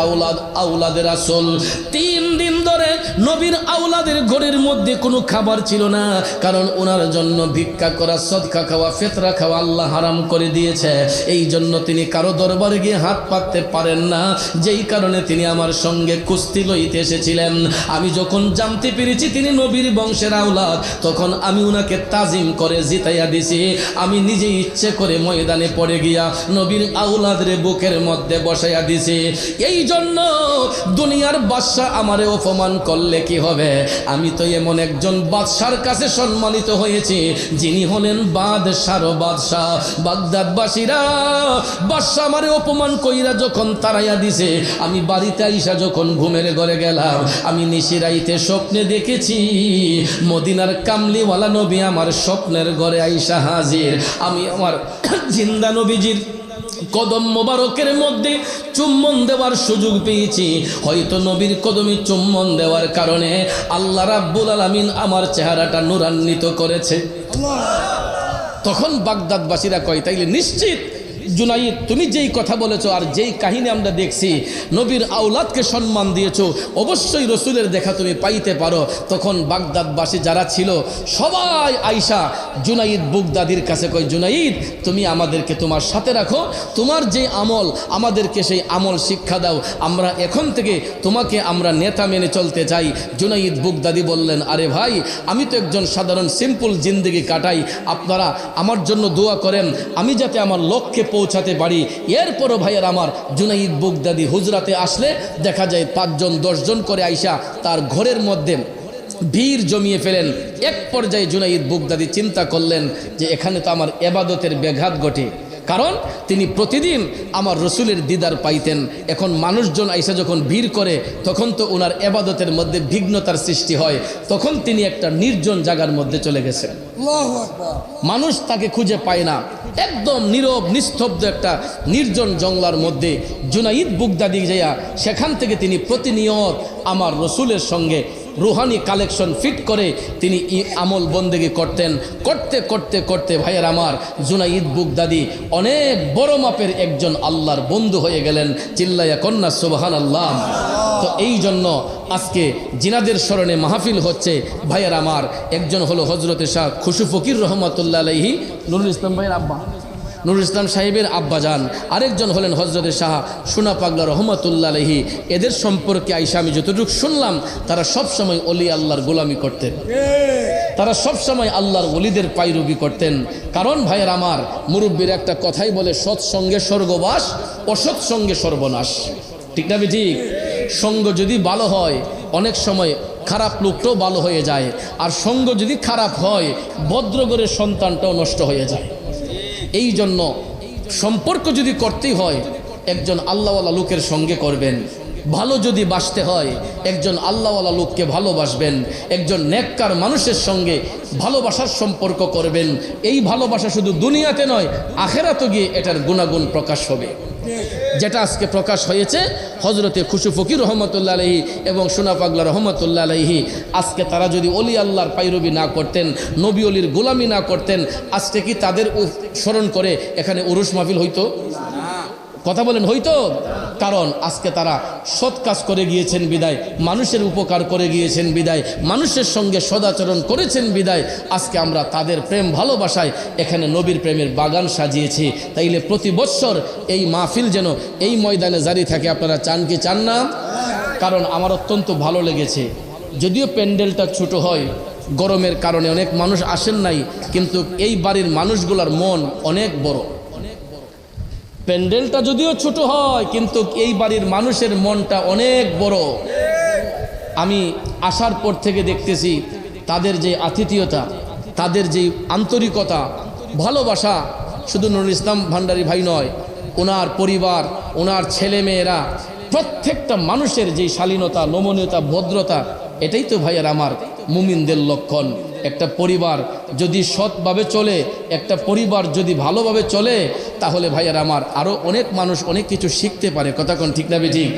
আউলাদের রাসূল। 3 দিন ধরে নবীর আওলাদের ঘরের মধ্যে কোনো খাবার ছিল না, কারণ ওনার জন্য ভিক্ষা করা, সদকা খাওয়া, ফিতরা খাওয়া আল্লাহ হারাম করে দিয়েছে। এই জন্য তিনি কারো দরবারে গিয়ে হাত পাততে পারেন না, যেই কারণে তিনি আমার সঙ্গে কুস্তি লইতে এসেছিলেন। আমি যখন জানতে পেরেছি তিনি নবীর বংশের আওলাদ, তখন আমি উনাকে তাজিম করে জিতাইয়া দিছি। আমি নিজে ইচ্ছে করে ময়দানে পড়ে গিয়া নবীর আওলাদের বুকের মধ্যে বসাইয়া দিছি। এই জন্য দুনিয়ার বাদশা আমারে অপমান করলে কি হবে? আমি তো এমন একজন বাদশার কাছে সম্মানিত হয়েছি যিনি হলেন বাদশার বাদশা। বাগদাদবাসীরা বাদশা আমারে অপমান কইরা যখন তাড়াইয়া দিছে, আমি বাড়িতে আইসা যখন ঘুমের ঘরে গেলাম, আমি নিশিরাইতে স্বপ্নে দেখেছি মদিনার কামলিওয়ালা নবী আমার স্বপ্নের ঘরে আইসা হাজির। আমি আমার জিন্দা নবীজির কদম মোবারকের মধ্যে চুম্বন দেওয়ার সুযোগ পেয়েছি। হয়তো নবীর কদমে চুম্বন দেওয়ার কারণে আল্লাহ রাব্বুল আলামিন আমার চেহারাটা নূরান্বিত করেছে। তখন বাগদাদবাসীরা কয়, তাইলে নিশ্চিত জুনাইদ তুমি যেই কথা বলেছো আর যেই কাহিনী আমরা দেখছি, নবীর আওলাদকে সম্মান দিয়েছো, অবশ্যই রসুলের দেখা তুমি পাইতে পারো। তখন বাগদাদবাসী যারা ছিল সবাই আইসা জুনাইদ বুগদাদির কাছে কয়, জুনাইদ তুমি আমাদেরকে তোমার সাথে রাখো, তোমার যে আমল আমাদেরকে সেই আমল শিক্ষা দাও, আমরা এখন থেকে তোমাকে আমরা নেতা মেনে চলতে চাই। জুনাইদ বুগদাদি বললেন, আরে ভাই আমি তো একজন সাধারণ সিম্পল জিন্দেগি কাটাই, আপনারা আমার জন্য দোয়া করেন আমি যাতে আমার লক্ষ্যে পৌঁছাতে পারি। এরপরও ভাইয়ের আমার জুনাইদ বুগদাদি হুজরাতে আসলে দেখা যায় 5 জন 10 জন করে আইসা তার ঘরের মধ্যে ভিড় জমিয়ে ফেলেন। এক পর্যায়ে জুনাইদ বুগদাদি চিন্তা করলেন যে এখানে তো আমার ইবাদতের ব্যাঘাত ঘটে, কারণ তিনি প্রতিদিন আমার রসুলের দিদার পাইতেন। এখন মানুষজন আইসা যখন ভিড় করে তখন তো ওনার ইবাদতের মধ্যে বিঘ্নতার সৃষ্টি হয়। তখন তিনি একটা নির্জন জায়গার মধ্যে চলে গেছেন, মানুষ তাকে খুঁজে পায় না, একদম নীরব নিস্তব্ধ একটা নির্জন জঙ্গলার মধ্যে জুনাইদ বুগদাদি যাইয়া সেখান থেকে তিনি প্রতিনিয়ত আমার রসুলের সঙ্গে রুহানি কালেকশন ফিট করে তিনি আমল বন্দেগি করতেন। করতে করতে করতে ভাইয়ের আমার জুনাইদ বুগদাদি অনেক বড় মাপের একজন আল্লাহর বন্ধু হয়ে গেলেন। চিল্লাইয়া কন্যা সুবহানাল্লাহ। তো এই জন্য আজকে জিনাদের স্মরণে মাহফিল হচ্ছে। ভাইয়ের আমার একজন হলো হজরতে শাহ খুশু ফকির রহমতুল্লাহ আলাইহি, নুরুল ইসলাম ভাইয়ের আব্বা, নুরুল ইসলাম সাহেবের আব্বাজান। আরেকজন হলেন হজরতে শাহ সোনা পাগলা রহমতুল্লাহ আলাইহি। এদের সম্পর্কে আইসা আমি যতটুকু শুনলাম, তারা সবসময় অলি আল্লাহর গোলামি করতেন, তারা সবসময় আল্লাহর ওলিদের পায়রবি করতেন। কারণ ভাইয়ের আমার মুরব্বীর একটা কথাই বলে, সৎসঙ্গে স্বর্গবাস, অসৎ সঙ্গে সর্বনাশ। ঠিক না ঠিক? সঙ্গ যদি ভালো হয় অনেক সময় খারাপ লোকটাও ভালো হয়ে যায়, আর সঙ্গ যদি খারাপ হয় ভদ্রগরের সন্তানটাও নষ্ট হয়ে যায়। এই জন্য সম্পর্ক যদি করতেই হয় একজন আল্লাহওয়ালা লোকের সঙ্গে করবেন। ভালো যদি বাসতে হয় একজন আল্লাহওয়ালা লোককে ভালোবাসবেন, একজন নেককার মানুষের সঙ্গে ভালোবাসার সম্পর্ক করবেন। এই ভালোবাসা শুধু দুনিয়াতে নয়, আখেরাতে গিয়ে এটার গুণাগুণ প্রকাশ হবে, যেটা আজকে প্রকাশ হয়েছে। হজরতে খুশু ফকির রহমতুল্লাহ আলাইহি এবং সোনা পাগলা রহমতুল্লাহ আলাইহি, আজকে তারা যদি অলি আল্লাহর পায়রবি না করতেন, নবী অলির গোলামি না করতেন, আজকে কি তাদের স্মরণ করে এখানে উরুস মাহফিল হইতো? কথা বলেন, হইতো? কারণ আজকে তারা সৎ কাজ করে গিয়েছেন বিদায়, মানুষের উপকার করে গিয়েছেন বিদায়, মানুষের সঙ্গে সদাচরণ করেছেন বিদায়, আজকে আমরা তাদের প্রেম ভালোবাসায় এখানে নবীর প্রেমের বাগান সাজিয়েছি। তাইলে প্রতি বৎসর এই মাহফিল যেন এই ময়দানে জারি থাকে। আপনারা চান কি চান না? কারণ আমার অত্যন্ত ভালো লেগেছে, যদিও প্যান্ডেলটা ছোট হয়, গরমের কারণে অনেক মানুষ আসেন নাই, কিন্তু এই বাড়ির মানুষগুলোর মন অনেক বড়। প্যান্ডেলটা যদিও ছোট হয় কিন্তু এই বাড়ির মানুষের মনটা অনেক বড়। আমি আসার পর থেকে দেখতেছি তাদের যে আতিথেয়তা, তাদের যে আন্তরিকতা, ভালোবাসা, শুধু নুরুল ইসলাম ভান্ডারী ভাই নয়, ওনার পরিবার, ওনার ছেলে মেয়েরা, প্রত্যেকটা মানুষের যে শালীনতা, নমনীয়তা, ভদ্রতা, এটাই তো ভাইয়ের আমার মুমিনদের লক্ষণ। একটা পরিবার যদি সৎভাবে চলে, একটা পরিবার যদি ভালোভাবে চলে, তাহলে ভাইয়ের আমার আরও অনেক মানুষ অনেক কিছু শিখতে পারে। কথা কোন ঠিক না ঠিক?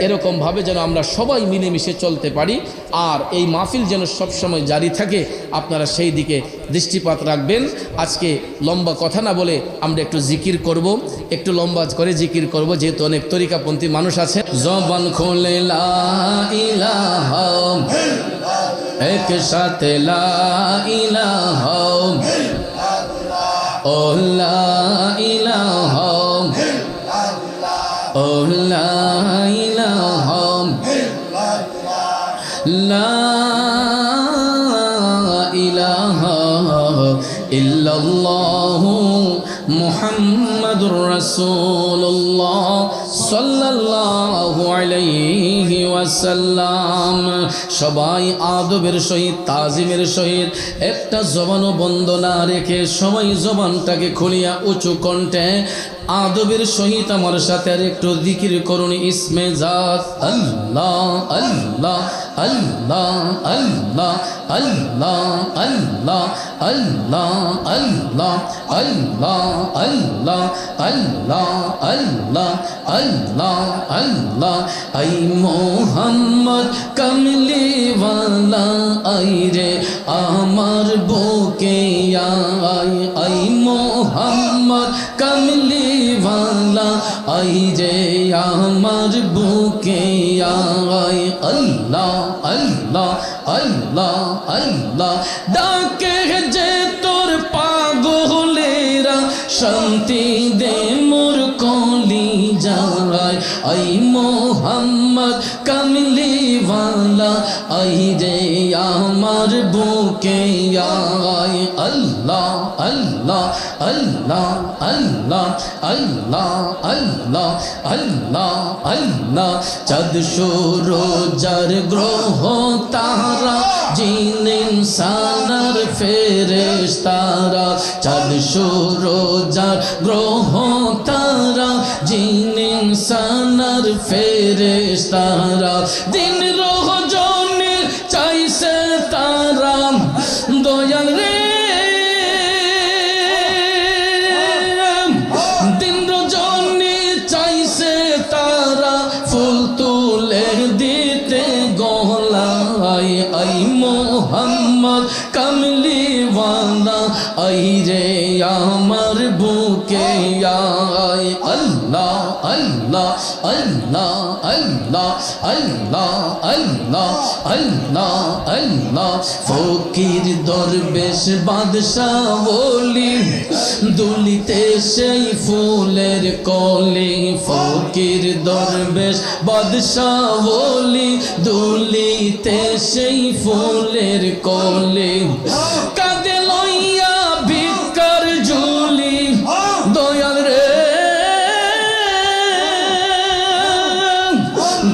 এরকম ভাবে যেন আমরা সবাই মিলেমিশে চলতে পারি আর এই মাহফিল যেন সবসময় জারি থাকে আপনারা সেই দিকে দৃষ্টিপাত রাখবেন। আজকে লম্বা কথা না বলে আমরা একটু জিকির করব, একটু লম্বা করে জিকির করব, যেহেতু অনেক তরিকাপন্থী মানুষ আছে। জবান খোলে লা ইলাহা এক সাথে লা ইলাহা ও লা ইলাহা ও লা ইলাহা লা ইলাহা ইল্লাল্লাহু মুহাম্মাদুর রাসূলুল্লাহ সাল্লাল্লাহু আলাইহি ওয়াসাল্লাম। সবাই আদবের সহিত তাজিমের সহিত একটা জবানও বন্ধ না রেখে সবাই জবানটাকে খুলিয়া উঁচু কণ্ঠে আদবের সহিত আমার সাথে আর একটু জিকির করুন। ইসমে জাত আল্লাহ আল্লাহ আল্লাহ আল্লাহ আল্লাহ আল্লাহ আল্লাহ আল্লাহ আল্লাহ আল্লাহ আল্লাহ আল্লাহ আল্লাহ আল্লাহ আই মোহাম্মদ কামলিওয়ালা আই রে আমার বুকে আই আই মোহাম্মদ কামলিওয়ালা আই রে আমার বুকে আই আল্লাহ আল্লাহ আল্লাহ আল্লাহ ডাকে যে তোর পাগলেরা শান্তি দে মোর কলি যায় আই মোহাম্মদ কামলিওয়ালা আই রে আমার বুকে আয় আল্লাহ আল্লাহ আল্লাহ আল্লাহ আল্লাহ আল্লাহ আল্লাহ আল্লাহ চাঁদ সূরজার গ্রহ তারা জিন ইনসানের ফেরেশতারা চাঁদ সূরজার গ্রহ তারা জিন ইনসানের ফেরেশতারা দিন রজনী চাইছে তারা দয়াল রে দিন রজনী চাইছে তারা ফুল তুলে দিতে গলায় আই মোহাম্মদ কামলিওয়ালা আই রে আমার বুকে আয় আল্লাহ আল্লাহ আল্লাহ আল্লাহ আল্লাহ আল্লাহ আল্লাহ আল্লাহ ফকির দরবেশ বাদশাহ ওলি দুলিতে সেই ফুলের কলি ফকির দরবেশ বাদশাহ ওলি দুলিতে সেই ফুলের কলি কাঁদে লইয়া ভিক্ষার ঝুলি দয়াল রে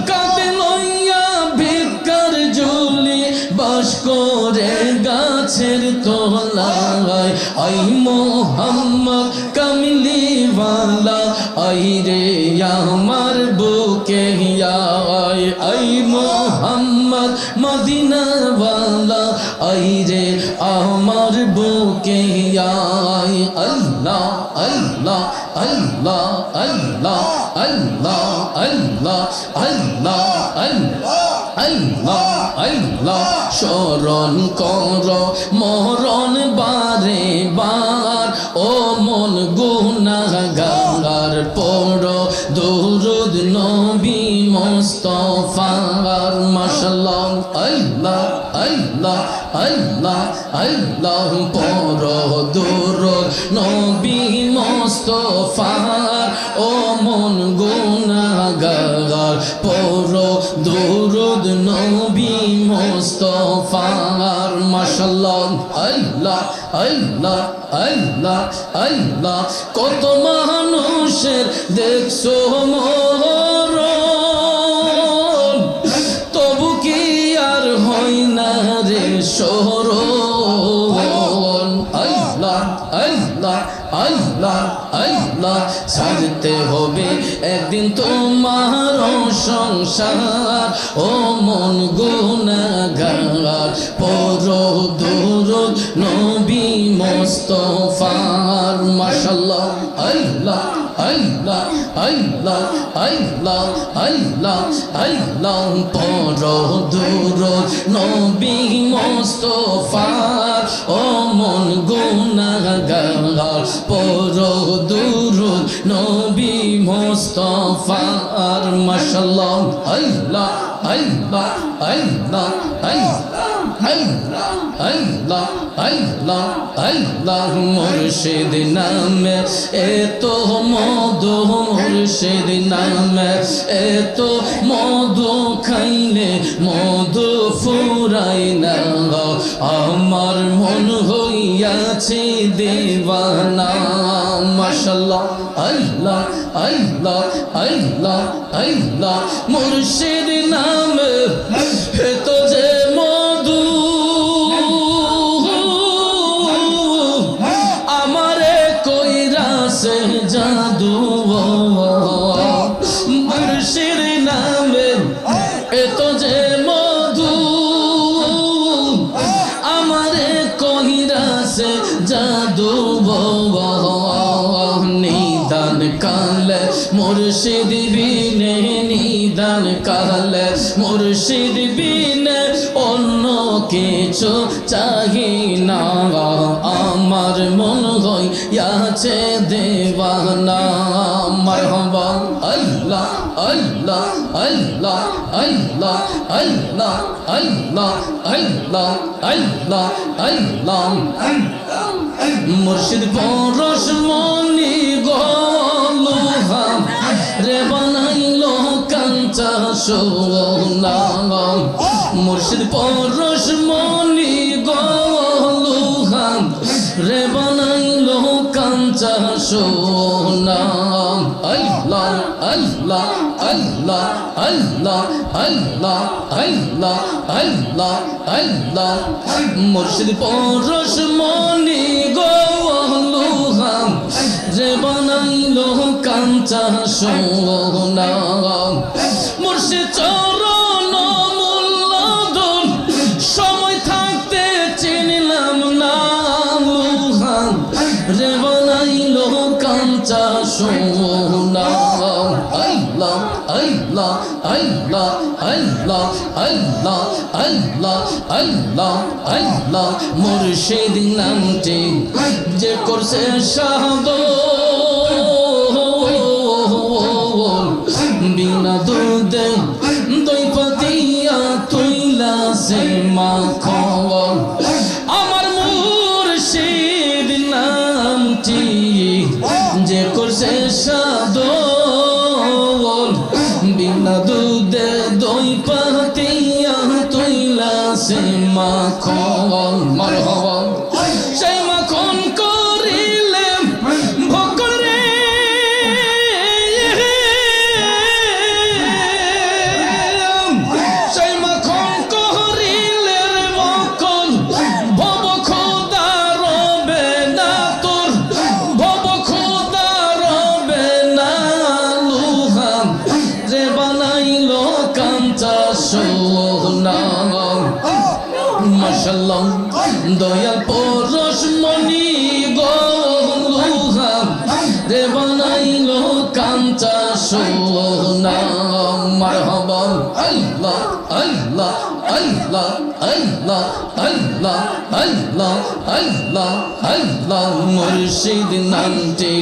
কাঁদে লইয়া ভিক্ষার ঝুলি বাস করে গাছের তলায় আই মোহাম্মদ কামলিওয়ালা আই রে আমার বুকে আয় আই মোহাম্মদ মদিনাওয়ালা আই রে আমার বুকে আয় আল্লাহ আল্লাহ আল্লাহ আল্লাহ আল্লাহ আল্লাহ আল্লাহ আল্লাহ আল্লাহ আল্লাহ শরণ কর মরণ বারে বার ও মন গুনাহগার পড় দুরূদ নবী মুস্তাফার মাশাআল্লাহ আল্লাহ আল্লাহ আল্লাহ আল্লাহ পড় দুরূদ নবী মুস্তাফার ও মন গুনাহগার পড় দুরূদ নবী মুস্তাফার মাশাআল্লাহ আল্লাহ আল্লাহ আল্লাহ আল্লাহ কত মানুষের দেখছো মরণ তবু কি আর হয় না রে শরণ আল্লাহ আল্লাহ আল্লাহ আল্লাহ ছাড়তে হবে একদিন তোমার সংসার ও মন গুনাহগার পড়ো দুরূদ নবী মুস্তাফার মাশাআল্লাহ আল্লাহ আল্লাহ আল্লাহ আল্লাহ আল্লাহ আল্লাহ পর দূর নবী মুস্তাফার ও মন গুনাহগার পর দূর নবী মুস্তাফার মাশাআল্লাহ আল্লাহ আল্লাহ আল্লাহ আল্লাহ আল্লাহ আল্লাহ আল্লাহ আল্লাহ মুর্শিদ নামে এত মধু মুর্শিদ নামে এত মধু খাইলে মধু ফুরাই না আমার মন হইয়াছে দেওয়ানা মাশাআল্লাহ আল্লাহ আল্লাহ আল্লাহ আল্লাহ মুর্শিদ নামে এত যে মধু আমারে কইরাছে জাদু মুর্শিদ নামে এত যে মধু আমারে কইরাছে জাদু নিদান কালে মুর্শিদ বিনে নিদান কালে মুর্শিদ বিনে অন্য কিছু চাহি না আমার মন হইয়াছে দেওয়ানা মারহাবা আল্লাহ আল্লাহ আল্লাহ আল্লাহ আল্লাহ আল্লাহ আল্লাহ আল্লাহ আল্লাহ মুর্শিদ পরশ মনি গলুহা রে বানাইলো কাঞ্চা সোনা মুর্শিদ পরশ মনি গলুহা রে বানাইলো কাঞ্চা সোনা আল্লাহ আল্লাহ আল্লাহ আল্লাহ আল্লাহ আল্লাহ আল্লাহ আল্লাহ মুর্শিদ পরশ মনি গলুহা রে বানাইলো কাঞ্চা সোনা মুর্শিদ চরণ মূল্যধন সময় থাকতে চিনলাম না লুহা রে বানাইলো কাঞ্চা সোনা আল্লাহ আল্লাহ আল্লাহ আল্লাহ আল্লাহ আল্লাহ আল্লাহ আল্লাহ মুর্শিদ নামটি যে করছে সাধন বিনা দুধে দই পাতিয়া তুইলা সে মাখন আমার মুর্শিদ নামটি যে করছে সাধন বিনা দুধে দই পাতিয়া তুইলা সে মাখন মারহাবা সেই মাখন করিলে ভকরে সেই মাখন করিলে ভকন ভব খোদা রবে না তোর ভব খোদা রবে না লুহা রে বানাইলো কাঞ্চা সোনা মাশাআল্লাহ দয়াল পরশ মনি গলুহা রে বানাইলো কাঞ্চা সোনা মারহাবা আল্লাহ আল্লাহ আল্লাহ আল্লাহ আল্লাহ আল্লাহ আল্লাহ আল্লাহ মুর্শিদ নামটি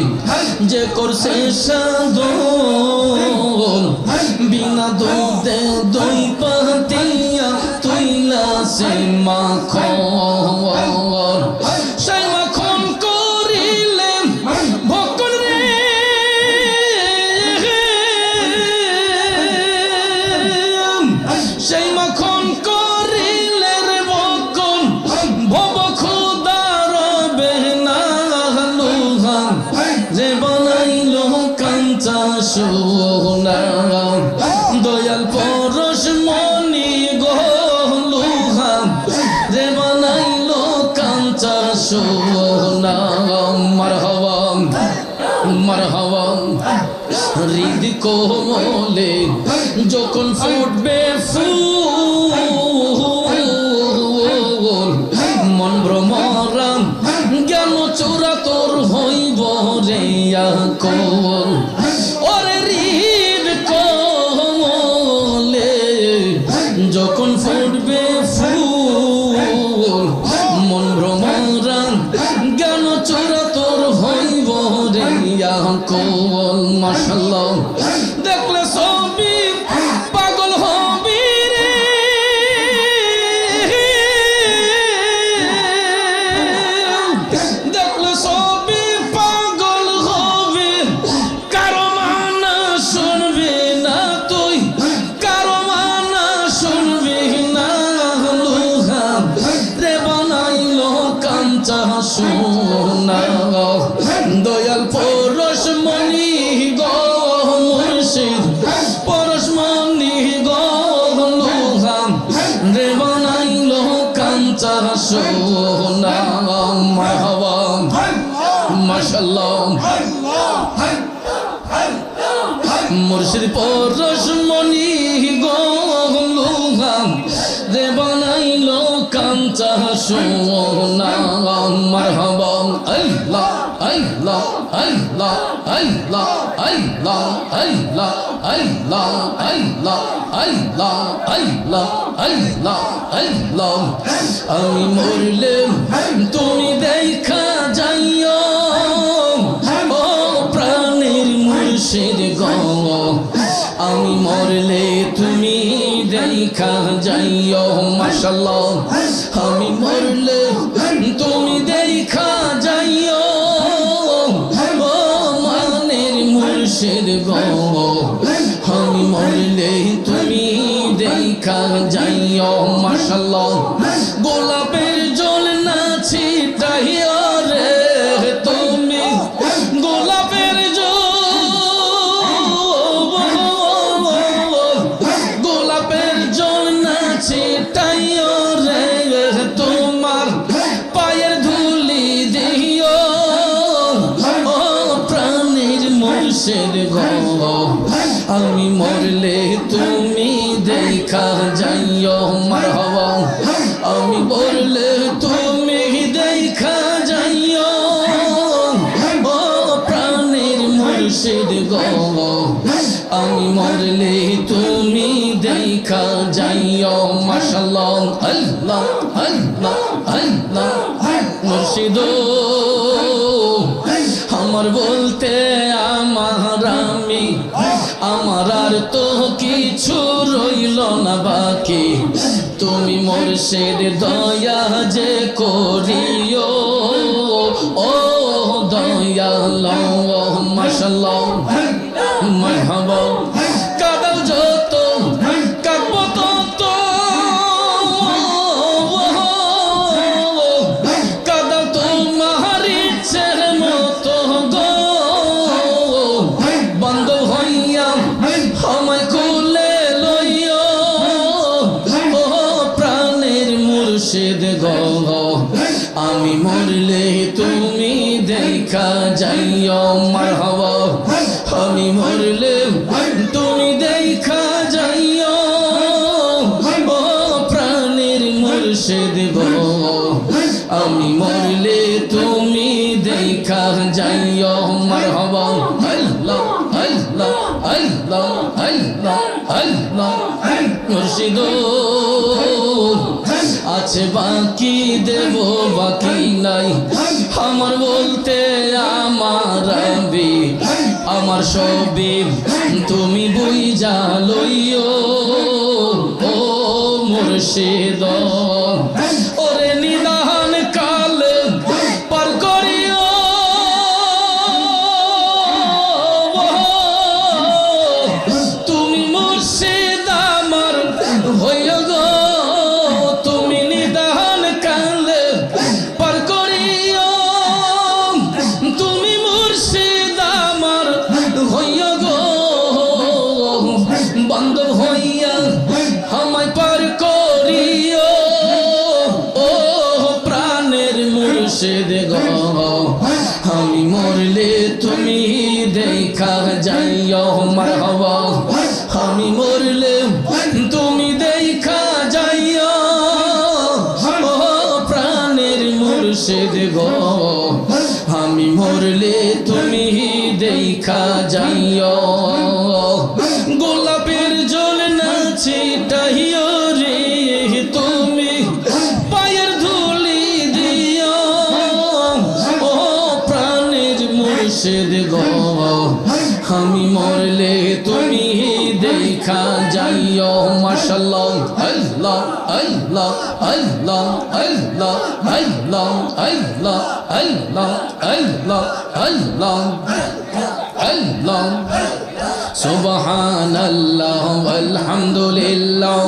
যে করছে সাধন বিনা দুধে দই পাতিয়া তুইলা সে মাখন সেই মাখন করিলে ভকন রে সেই মাখন করিলে রে ভকন ভব খোদা রবে না লুহা রে বানাইলো কাঞ্চা সোনা দয়াল পরশ মনি গলুহা রে বানাইলো কাঞ্চা সোনা মারহাবা মারহাবা হৃদ কোমলে যখন ফুটবে ফুল মন ভ্রমরা জ্ঞান চোরা তোর হইব রে কোল চূড়া তোর হইব রে কবল মাশাআল্লাহ দেখলে ছবি পাগল হবি রে দেখলে ছবি পাগল হবি কারো মানা শুনবি না তুই কারো মানা শুনবি না লোহা রে বানাইলো কাঞ্চা সোনা দয়াল পরশমণি গো মুর্শিদ পরশমণি গো লোহা রে বানাইলো কাঞ্চা সোনা মারহাবা মাশাআল্লাহ মুর্শিদ পরশমণি গো লোহা রে বানাইলো কাঞ্চা সোনা মারহাবা আল্লাহ আল্লাহ আল্লাহ আল্লাহ আল্লাহ আল্লাহ আল্লাহ আল্লাহ আল্লাহ আল্লাহ আল্লাহ আল্লাহ আমি মরলে তুমি দেখা যাইও ও প্রাণের মুর্শিদ গো আমি মরলে তুমি দেখা যাইও মাশাআল্লাহ আমি মরলে তুমি দেখা যাইও ও মানের মুর্শিদ গো আমি মরলে তুমি দেখা যাইও মাশাআল্লাহ গোলাপের জল না ছিটাইও রে তুমি গোলাপের গোলাপের জল না ছিটাইও রে তোমার পায়ের ধুলি দিও ও প্রাণের মুর্শিদ গো আমি মরলে তুমি দেখা যাইও মারহাবা আমি মরলে তুমি দেখা যাইও ও প্রাণের মুর্শিদ গো আমি মরলে তুমি দেখা যাইও মাশাআল্লাহ আল্লাহ আল্লাহ আল্লাহ মুর্শিদ আমার বলতে আমার আমি আমার আর তো কিছু রইল না বাকি তুমি মুর্শিদ দয়া যে করিও ও দয়াল মাশাআল্লাহ মারহাবা কাদাও যত কাঁদবো তত কাদাও তোমার ইচ্ছের মতো গো বান্ধব হইয়া আমায় কোলে লইও ও প্রাণের মুর্শিদ গো আমি মরলে তুমি দেখা যাইও মারহাবা আমি মরলে তুমি দেখা যাইও ও প্রাণের মুর্শিদ গো আমি মরলে তুমি দেখা যাইও মারহাবা আল্লাহ আল্লাহ আল্লাহ আল্লাহ আল্লাহ মুর্শিদ আছে বাকি দেব বাকি নাই আমার বলতে আমার রবি আমার সবই তুমি বুঝা লইও ও মুর্শিদ ওরে নিদান কাল পার করিও তুমি মুর্শিদ আমার হইও গো তুমি নিদান কাল পার করিও তুমি মুর্শিদ আমার হইও গো বান্ধব হইয়া আমায় পার করিও ও প্রাণের মুর্শিদ গো আমি মরলে তুমি দেখা যাইও মারহাবা আমি মরলে তুমি দেখা যাইও ও প্রাণের মুর্শিদ গো আমি মরলে তুমি দেখা যাইও গোলাপের জল না ছিটাইও রে তুমি পায়ের ধুলি দিও ও মুর্শিদ গো আমি মরলে তুমি দেখা যাইও মাশাআল্লাহ আল্লাহ আল্লাহ আল্লাহ আল্লাহ আল্লাহ আল্লাহ আল্লাহ আল্লাহ আল্লাহ আল্লাহ সুবহানাল্লাহ আলহামদুলিল্লাহ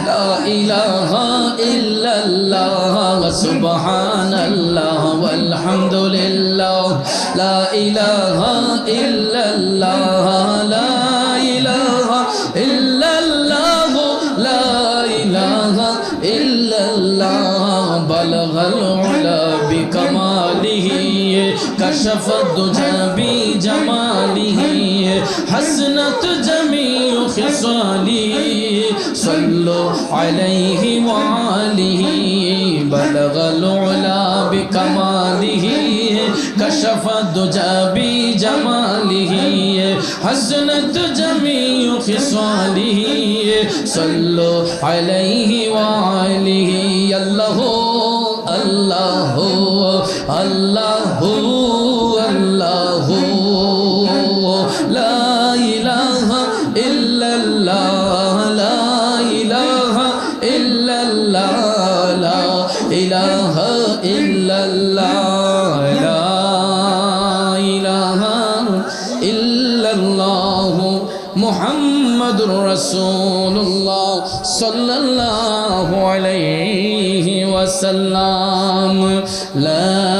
লা ইলাহা ইল্লাল্লাহ সুবহানাল্লাহ আলহামদুলিল্লাহ লা ইলাহা ইল্লাল্লাহ লা ইলাহা ইল্লাল্লাহ লা ইলাহা ইল্লাল্লাহ বালাগাল উলা বিকামালিহি কাশাফাদ দুজা বিজামালিহি حسنت جميع خصاله صلوا عليه وآله بلغ العلا بكماله كشف الدجى بجماله حسنت جميع خصاله صلوا عليه وآله الله الله الله الله لا إله إلا الله لا إله إلا الله لا إله إلا الله لا إله إلا الله محمد رسول الله صلى الله عليه وسلم لا